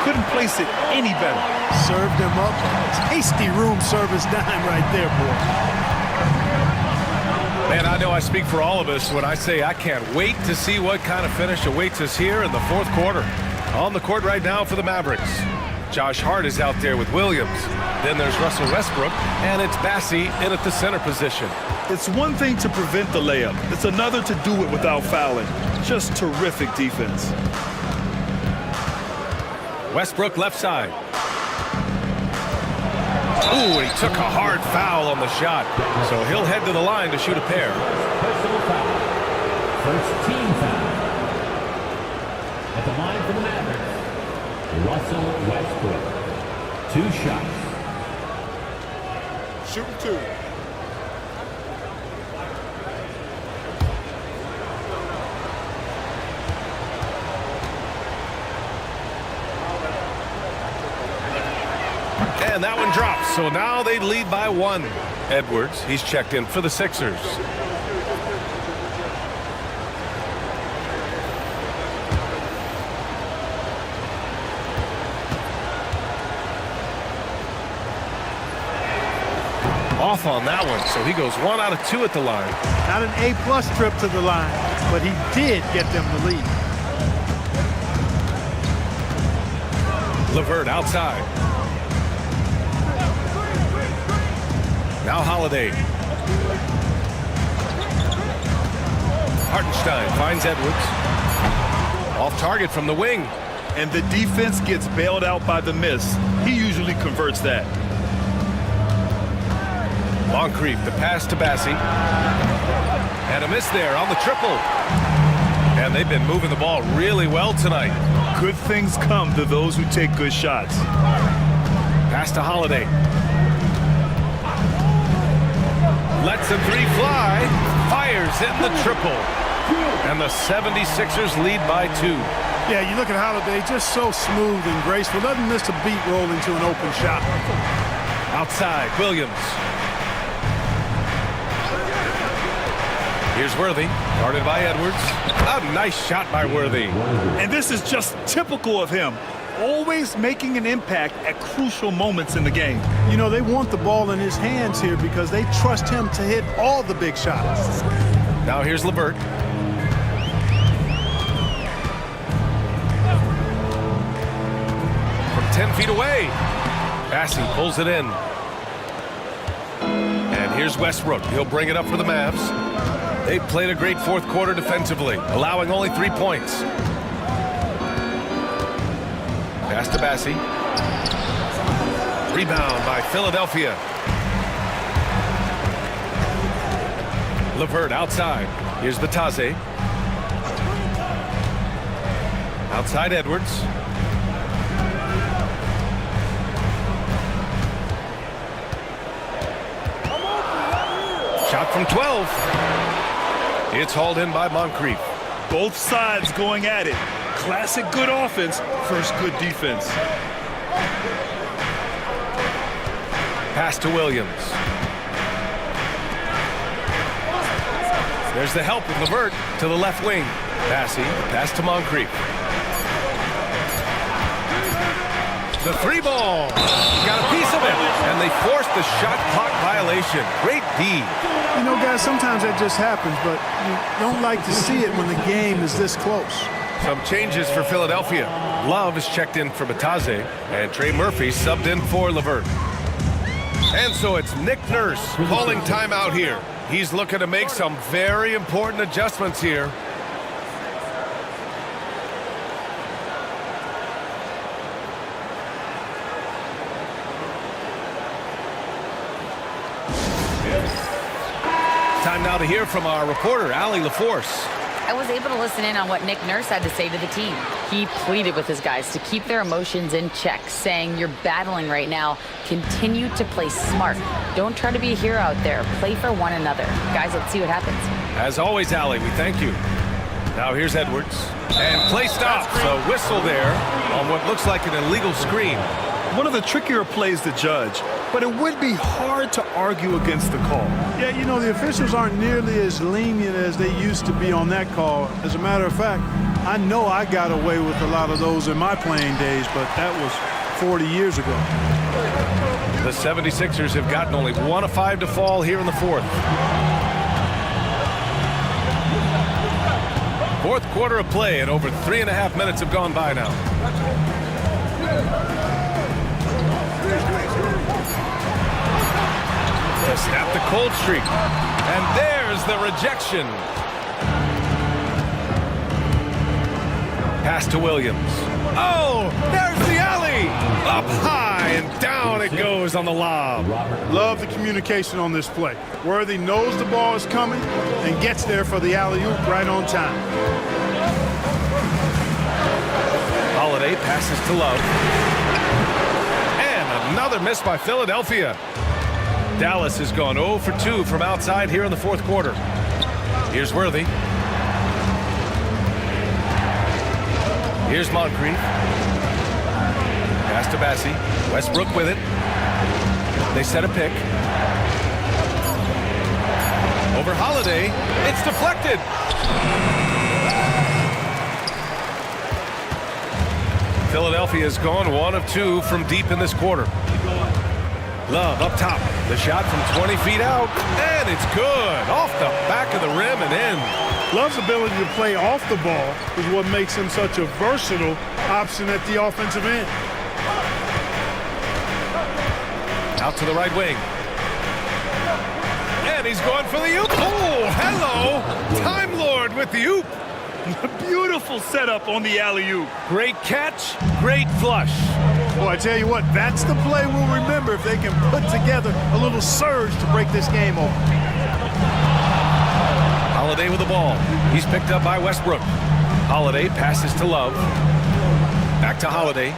Couldn't place it any better. Served him up. Tasty room service dime right there, boy. Man, I know I speak for all of us when I say I can't wait to see what kind of finish awaits us here in the fourth quarter. On the court right now for the Mavericks, Josh Hart is out there with Williams. Then there's Russell Westbrook, and it's Bassey in at the center position. It's one thing to prevent the layup. It's another to do it without fouling. Just terrific defense. Westbrook left side. Ooh, he took a hard foul on the shot. So he'll head to the line to shoot a pair. Personal foul. First team foul. At the line for the Mavericks, Russell Westbrook. 2 shots. Shooting 2. And that one drops, so now they lead by 1. Edwards, he's checked in for the Sixers. Off on that one, so he goes 1 out of 2 at the line. Not an A+ trip to the line, but he did get them the lead. LeVert outside. Now Holiday. Hartenstein finds Edwards. Off target from the wing. And the defense gets bailed out by the miss. He usually converts that. Moncrief, the pass to Bassey. And a miss there on the triple. And they've been moving the ball really well tonight. Good things come to those who take good shots. Pass to Holiday. Lets a 3 fly. Fires in the triple. And the 76ers lead by 2. Yeah, you look at Holiday, just so smooth and graceful. Doesn't miss a beat rolling to an open shot. Outside, Williams. Here's Worthy, guarded by Edwards. A nice shot by Worthy. And this is just typical of him. Always making an impact at crucial moments in the game. You know, they want the ball in his hands here because they trust him to hit all the big shots. Now here's LeVert. From 10 feet away. Bassey pulls it in. And here's Westbrook. He'll bring it up for the Mavs. They played a great fourth quarter defensively, allowing only 3 points. Pass to Bassey. Rebound by Philadelphia. LeVert outside. Here's Batase. Outside Edwards. Shot from 12. It's hauled in by Moncrief. Both sides going at it. Classic good offense, first good defense. Pass to Williams. There's the help with LeVert to the left wing. Bassey, pass to Moncrief. The three ball. Got a piece of it. And they forced the shot clock violation. Great D. You know, guys, sometimes that just happens, but you don't like to see it when the game is this close. Some changes for Philadelphia. Love is checked in for Batase, and Trey Murphy subbed in for LeVert. And so it's Nick Nurse calling timeout here. He's looking to make some very important adjustments here. Time now to hear from our reporter, Allie LaForce. I was able to listen in on what Nick Nurse had to say to the team. He pleaded with his guys to keep their emotions in check, saying, "You're battling right now. Continue to play smart. Don't try to be a hero out there. Play for one another." Guys, let's see what happens. As always, Allie, we thank you. Now here's Edwards. And play stops. A whistle there on what looks like an illegal screen. One of the trickier plays to judge, but it would be hard to argue against the call. Yeah, you know, the officials aren't nearly as lenient as they used to be on that call. As a matter of fact, I know I got away with a lot of those in my playing days, but that was 40 years ago. The 76ers have gotten only 1 of 5 to fall here in the fourth. Fourth quarter of play, and over 3.5 minutes have gone by now. To snap the cold streak. And there's the rejection. Pass to Williams. Oh, there's the alley. Up high and down it goes on the lob. Love the communication on this play. Worthy knows the ball is coming and gets there for the alley-oop right on time. Holiday passes to Love. And another miss by Philadelphia. Dallas has gone 0 for 2 from outside here in the fourth quarter. Here's Worthy. Here's Moncrief. Pass to Bassey. Westbrook with it. They set a pick. Over Holiday. It's deflected. Philadelphia has gone 1 of 2 from deep in this quarter. Love up top. The shot from 20 feet out. And it's good. Off the back of the rim and in. Love's ability to play off the ball is what makes him such a versatile option at the offensive end. Out to the right wing. And he's going for the oop. Oh, hello. Time Lord with the oop. Beautiful setup on the alley-oop. Great catch, great flush. Boy, I tell you what, that's the play we'll remember if they can put together a little surge to break this game open. Holiday with the ball. He's picked up by Westbrook. Holiday passes to Love. Back to Holiday.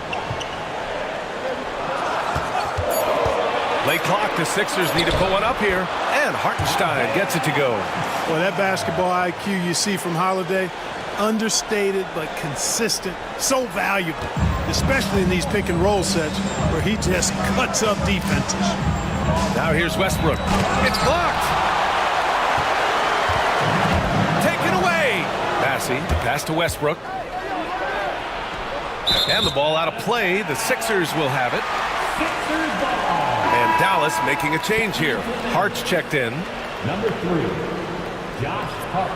Late clock. The Sixers need to put one up here. And Hartenstein gets it to go. Boy, that basketball IQ you see from Holiday, understated but consistent, so valuable, especially in these pick and roll sets where he just cuts up defenses. Now here's Westbrook. It's blocked. Taken away. Bassey, the pass to Westbrook. And the ball out of play. The Sixers will have it. And Dallas making a change here. Hart's checked in. Number 3, Josh Hart.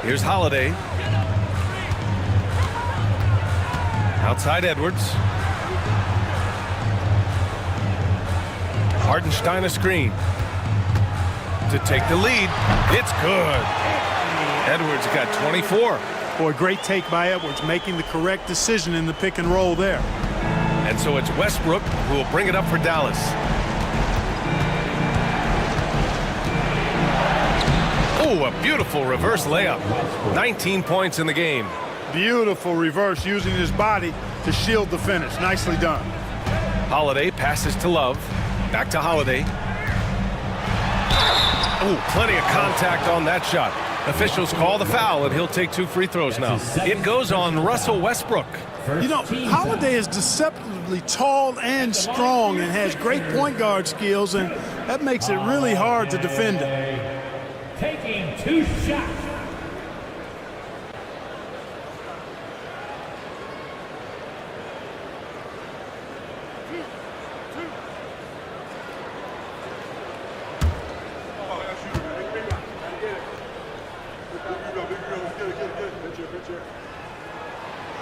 Here's Holiday. Outside Edwards. Hartenstein a screen. To take the lead. It's good. Edwards got 24. Boy, great take by Edwards, making the correct decision in the pick and roll there. And so it's Westbrook who will bring it up for Dallas. Oh, a beautiful reverse layup. 19 points in the game. Beautiful reverse, using his body to shield the finish. Nicely done. Holiday passes to Love. Back to Holiday. Oh, plenty of contact on that shot. Officials call the foul, and he'll take 2 free throws now. It goes on Russell Westbrook. You know, Holiday is deceptively tall and strong and has great point guard skills, and that makes it really hard to defend him. Taking 2 shots.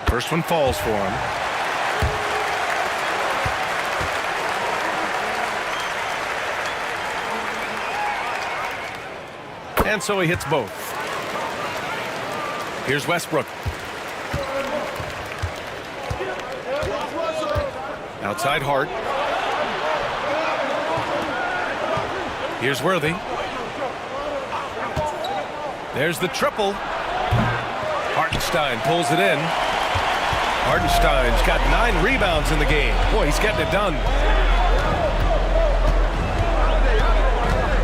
First one falls for him. And so he hits both. Here's Westbrook. Outside Hart. Here's Worthy. There's the triple. Hartenstein pulls it in. Hartenstein's got 9 rebounds in the game. Boy, he's getting it done.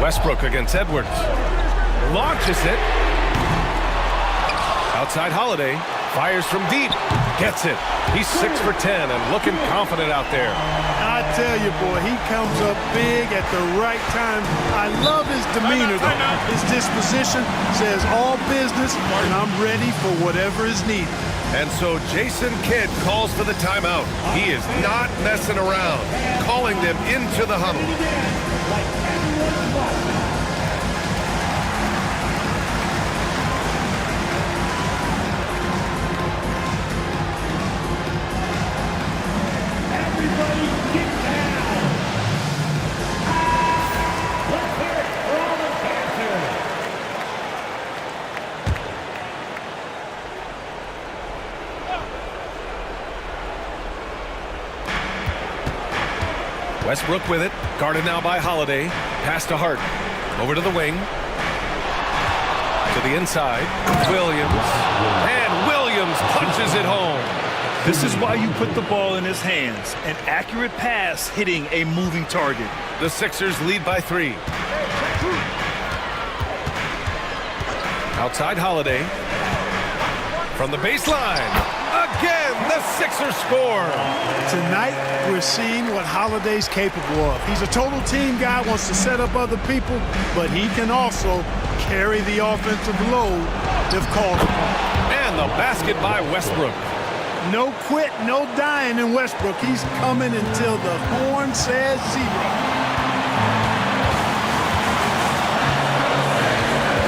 Westbrook against Edwards. Launches it. Outside Holiday. Fires from deep. Gets it. He's 6 for 10 and looking confident out there. I tell you, boy, he comes up big at the right time. I love his demeanor, though. His disposition says all business, and I'm ready for whatever is needed. And so Jason Kidd calls for the timeout. He is not messing around, calling them into the huddle. Everybody get down. Let's hear it for all the Panthers. Westbrook with it, guarded now by Holiday. Pass to Hart. Over to the wing. To the inside. Williams. And Williams punches it home. This is why you put the ball in his hands. An accurate pass hitting a moving target. The Sixers lead by 3. Outside Holiday. From the baseline. Again, the Sixers score. Tonight, we're seeing what Holiday's capable of. He's a total team guy, wants to set up other people, but he can also carry the offensive load if called upon. And the basket by Westbrook. No quit, no dying in Westbrook. He's coming until the horn says 0.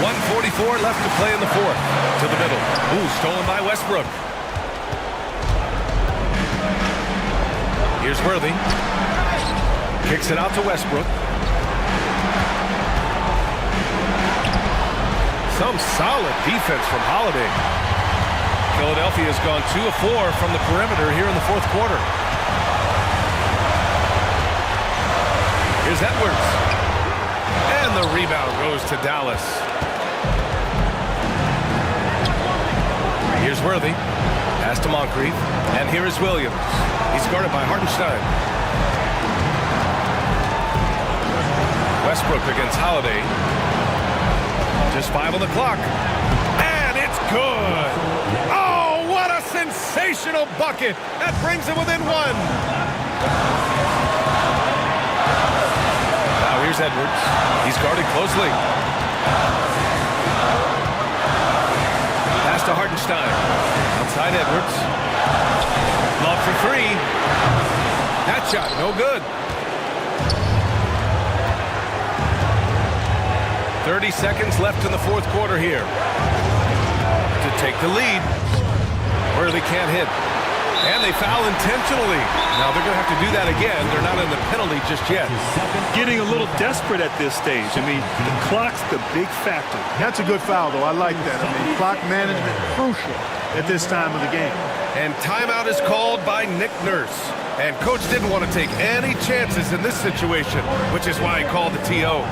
1:44 left to play in the 4th. To the middle. Ooh, stolen by Westbrook. Here's Worthy. Kicks it out to Westbrook. Some solid defense from Holiday. Philadelphia has gone 2 of 4 from the perimeter here in the 4th quarter. Here's Edwards. And the rebound goes to Dallas. Here's Worthy. Pass to Moncrief. And here is Williams. He's guarded by Hartenstein. Westbrook against Holiday. Just 5 on the clock. And it's good. Oh, what a sensational bucket. That brings him within 1. Now here's Edwards. He's guarded closely. Pass to Hartenstein. Outside Edwards. Love for 3. That shot, no good. 30 seconds left in the 4th quarter here. To take the lead. Worthy can't hit. And they foul intentionally. Now they're going to have to do that again. They're not in the penalty just yet. Getting a little desperate at this stage. I mean, the clock's the big factor. That's a good foul, though. I like that. I mean, clock management crucial at this time of the game. And timeout is called by Nick Nurse. And coach didn't want to take any chances in this situation, which is why he called the TO.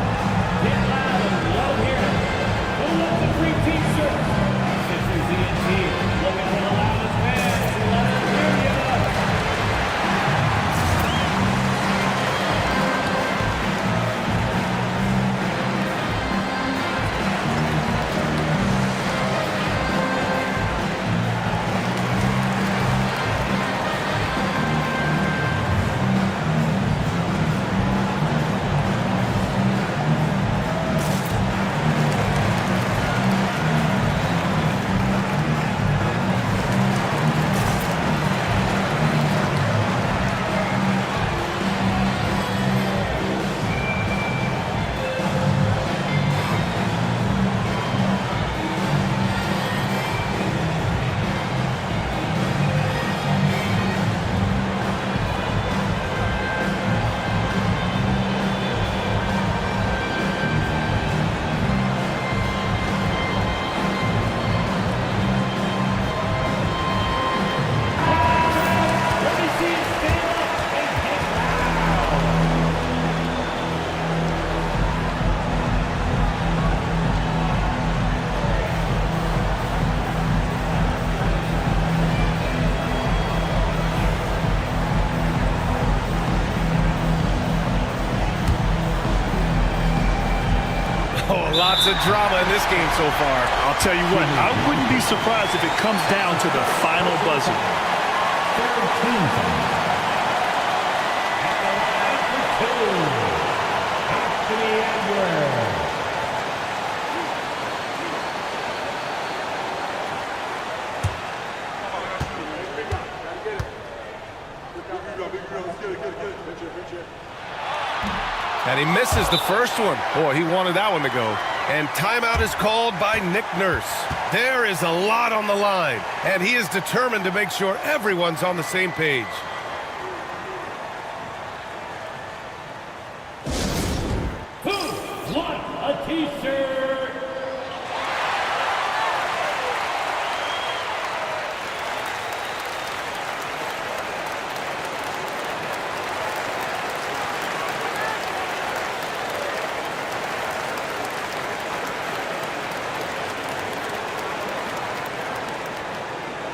Lots of drama in this game so far. I'll tell you what, I wouldn't be surprised if it comes down to the final buzzer. And he misses the first one. Boy, he wanted that one to go. And timeout is called by Nick Nurse. There is a lot on the line, and he is determined to make sure everyone's on the same page. Who won a T-shirt?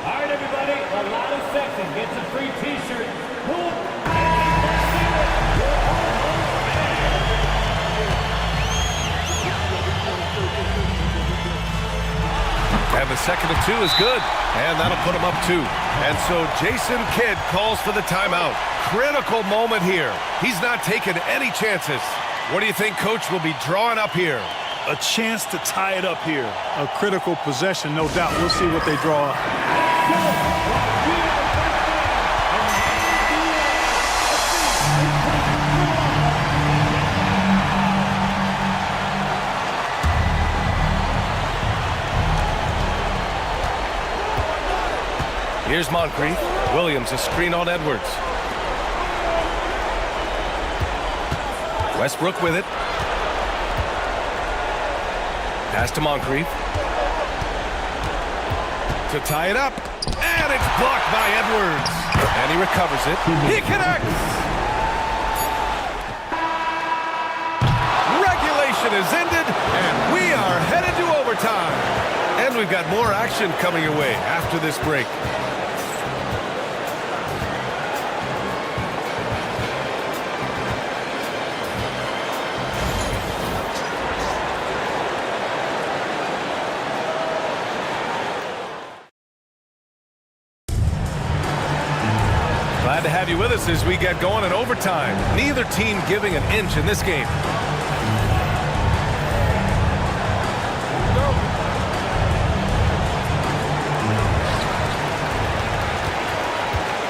All right, everybody, the loudest section gets a free T-shirt. And the second of two is good, and that'll put him up 2. And so Jason Kidd calls for the timeout. Critical moment here. He's not taking any chances. What do you think Coach will be drawing up here? A chance to tie it up here. A critical possession, no doubt. We'll see what they draw up. Here's Moncrief. Williams, a screen on Edwards. Westbrook with it. Pass to Moncrief. To tie it up. And it's blocked by Edwards. And he recovers it. He connects. Regulation is ended, and we are headed to overtime. And we've got more action coming your way after this break. Glad to have you with us as we get going in overtime. Neither team giving an inch in this game.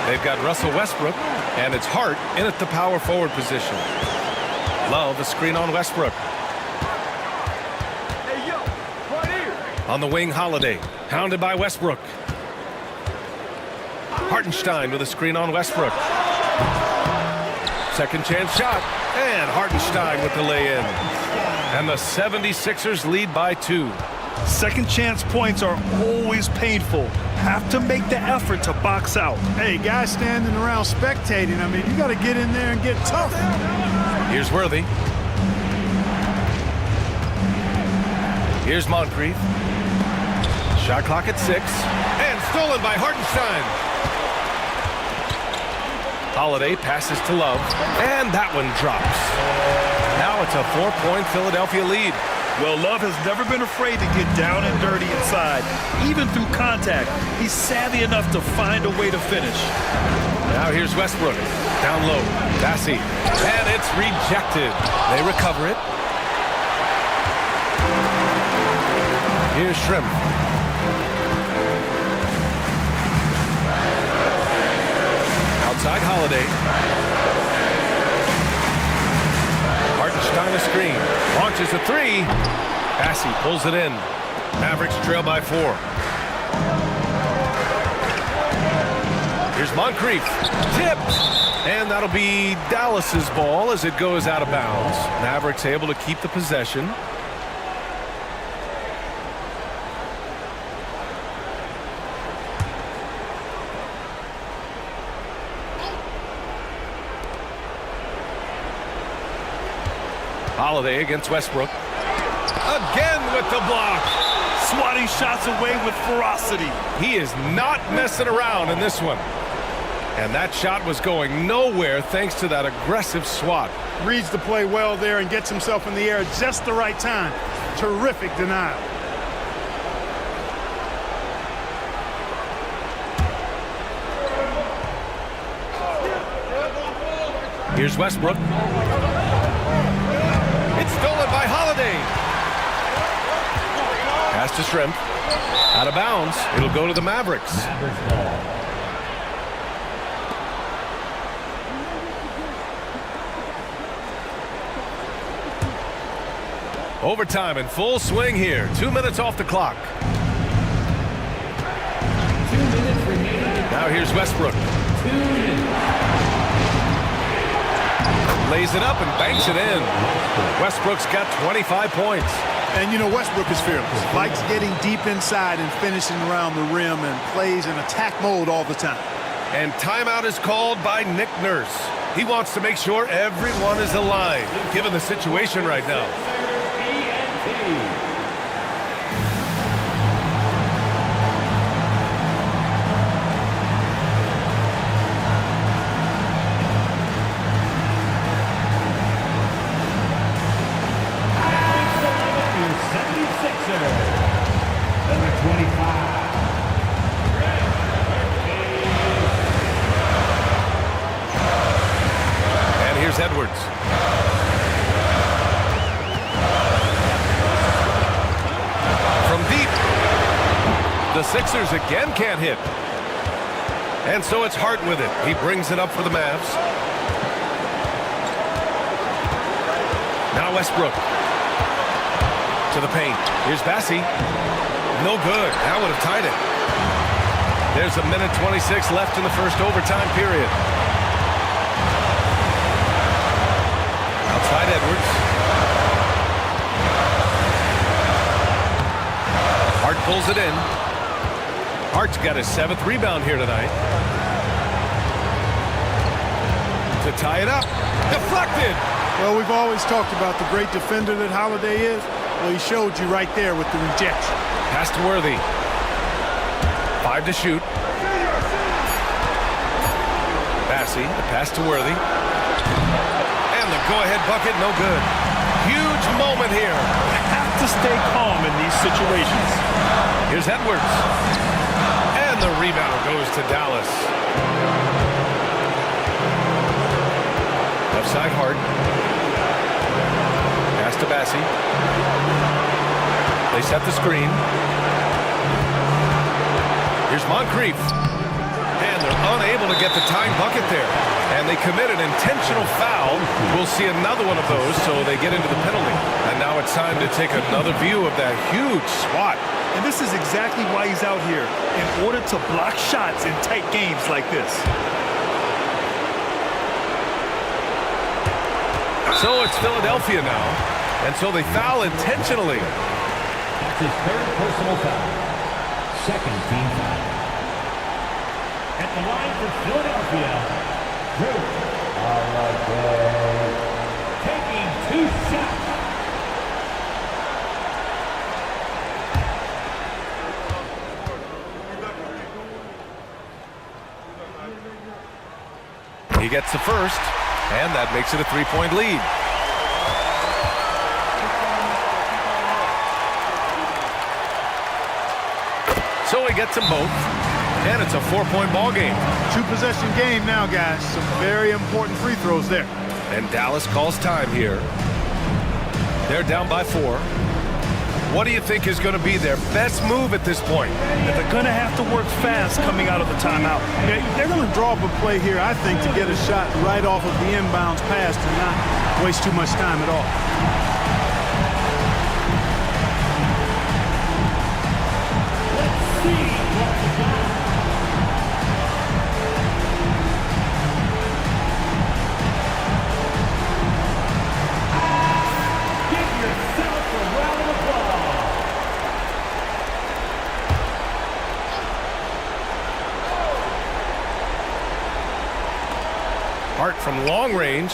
They've got Russell Westbrook, and it's Hart in at the power forward position. Love, a screen on Westbrook. Hey, yo, right here. On the wing, Holiday, hounded by Westbrook. Hartenstein with a screen on Westbrook. Second chance shot. And Hartenstein with the lay-in. And the 76ers lead by 2. Second chance points are always painful. Have to make the effort to box out. Hey, guys standing around spectating, I mean, you got to get in there and get tough. Here's Worthy. Here's Moncrief. Shot clock at 6. And stolen by Hartenstein. Holiday passes to Love. And that one drops. Now it's a 4-point Philadelphia lead. Well, Love has never been afraid to get down and dirty inside, even through contact. He's savvy enough to find a way to finish. Now here's Westbrook. Down low. Bassey. And it's rejected. They recover it. Here's Shrimp. Outside Holiday. Hartenstein a screen. Launches a 3. Bassey pulls it in. Mavericks trail by 4. Here's Moncrief. Tipped. And that'll be Dallas's ball as it goes out of bounds. Mavericks able to keep the possession. Holiday against Westbrook. Again with the block. Swatting shots away with ferocity. He is not messing around in this one. And that shot was going nowhere thanks to that aggressive swat. Reads the play well there and gets himself in the air at just the right time. Terrific denial. Here's Westbrook. It's stolen by Holiday. Pass to Shrimp. Out of bounds. It'll go to the Mavericks. Overtime in full swing here. 2 minutes off the clock. 2 minutes remaining. Now here's Westbrook. 2 minutes. Lays it up and banks it in. Westbrook's got 25 points. And you know, Westbrook is fearless. Likes getting deep inside and finishing around the rim and plays in attack mode all the time. And timeout is called by Nick Nurse. He wants to make sure everyone is alive, given the situation right now. Edwards. From deep. The Sixers again can't hit. And so it's Hart with it. He brings it up for the Mavs. Now Westbrook. To the paint. Here's Bassey. No good. That would have tied it. There's a minute 26 left in the first overtime period. Outside Edwards. Hart pulls it in. Hart's got his 7th rebound here tonight. To tie it up. Deflected. Well, we've always talked about the great defender that Holiday is. Well, he showed you right there with the rejection. Pass to Worthy. 5 to shoot. Bassey, the pass to Worthy. And the go-ahead bucket, no good. Huge moment here. You have to stay calm in these situations. Here's Edwards. And the rebound goes to Dallas. Left side Hart. Pass to Bassey. They set the screen. Here's Moncrief. And they're unable to get the tying bucket there. And they commit an intentional foul. We'll see another one of those, so they get into the penalty. And now it's time to take another view of that huge swat. And this is exactly why he's out here, in order to block shots in tight games like this. So it's Philadelphia now, and so they foul intentionally. That's his third personal foul. Second team foul. At the line for Philadelphia, Drew Holiday taking 2 shots. He gets the first, and that makes it a 3-point lead. So he gets them both, and it's a 4-point ball game. 2-possession game now, guys. Some very important free throws there. And Dallas calls time here. They're down by 4. What do you think is going to be their best move at this point? They're going to have to work fast coming out of the timeout. They're going to draw up a play here, I think, to get a shot right off of the inbounds pass and not waste too much time at all. Let's see what you got. Give yourself a round of applause. Hart from long range.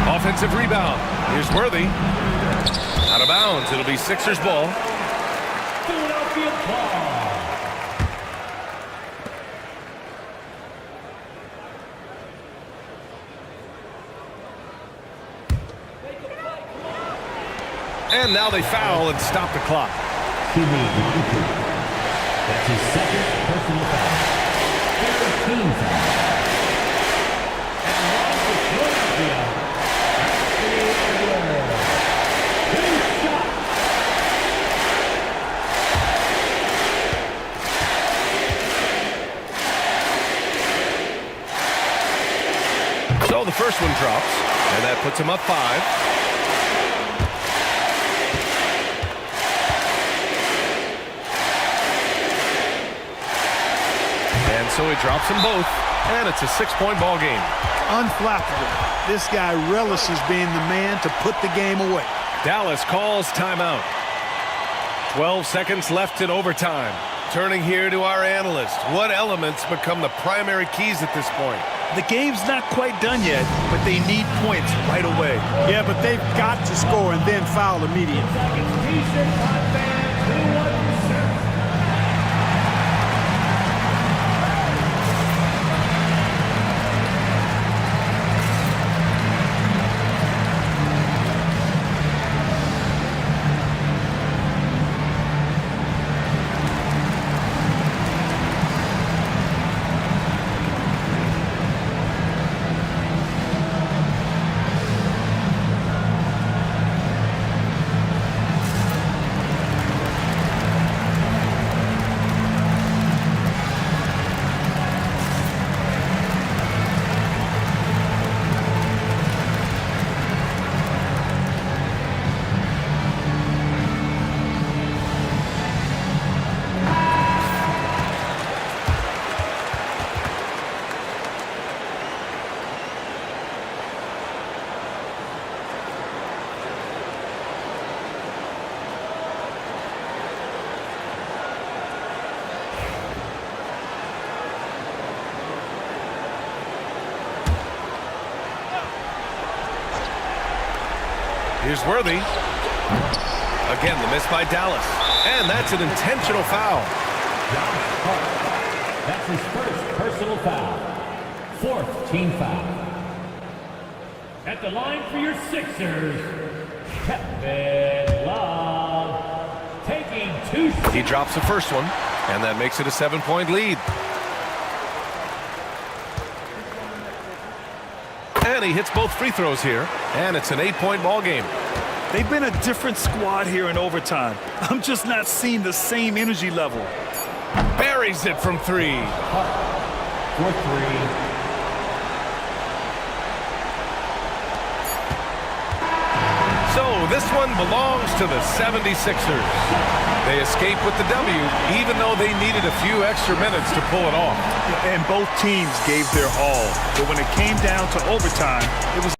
Offensive rebound. Here's Worthy. Out of bounds. It'll be Sixers ball. Philadelphia ball. And now they foul and stop the clock. That's his second personal foul. Third team foul. At the line for Philadelphia, Anthony Edwards. 2 shots. So the first one drops, and that puts him up 5. And so he drops them both, and it's a 6-point ball game. Unflappable. This guy relishes being the man to put the game away. Dallas calls timeout. 12 seconds left in overtime. Turning here to our analyst. What elements become the primary keys at this point? The game's not quite done yet, but they need points right away. Yeah, but they've got to score and then foul immediately. T-shirt hot fans, who wants to serve? Here's Worthy. Again, the miss by Dallas. And that's an intentional foul. That's his first personal foul. Fourth team foul. At the line for your Sixers, Kevin Love taking 2 shots. He drops the first one, and that makes it a 7-point lead. And he hits both free throws here, and it's an 8-point ball game. They've been a different squad here in overtime. I'm just not seeing the same energy level. Buries it from 3. For 3. So this one belongs to the 76ers. They escape with the W, even though they needed a few extra minutes to pull it off. And both teams gave their all. But when it came down to overtime, it was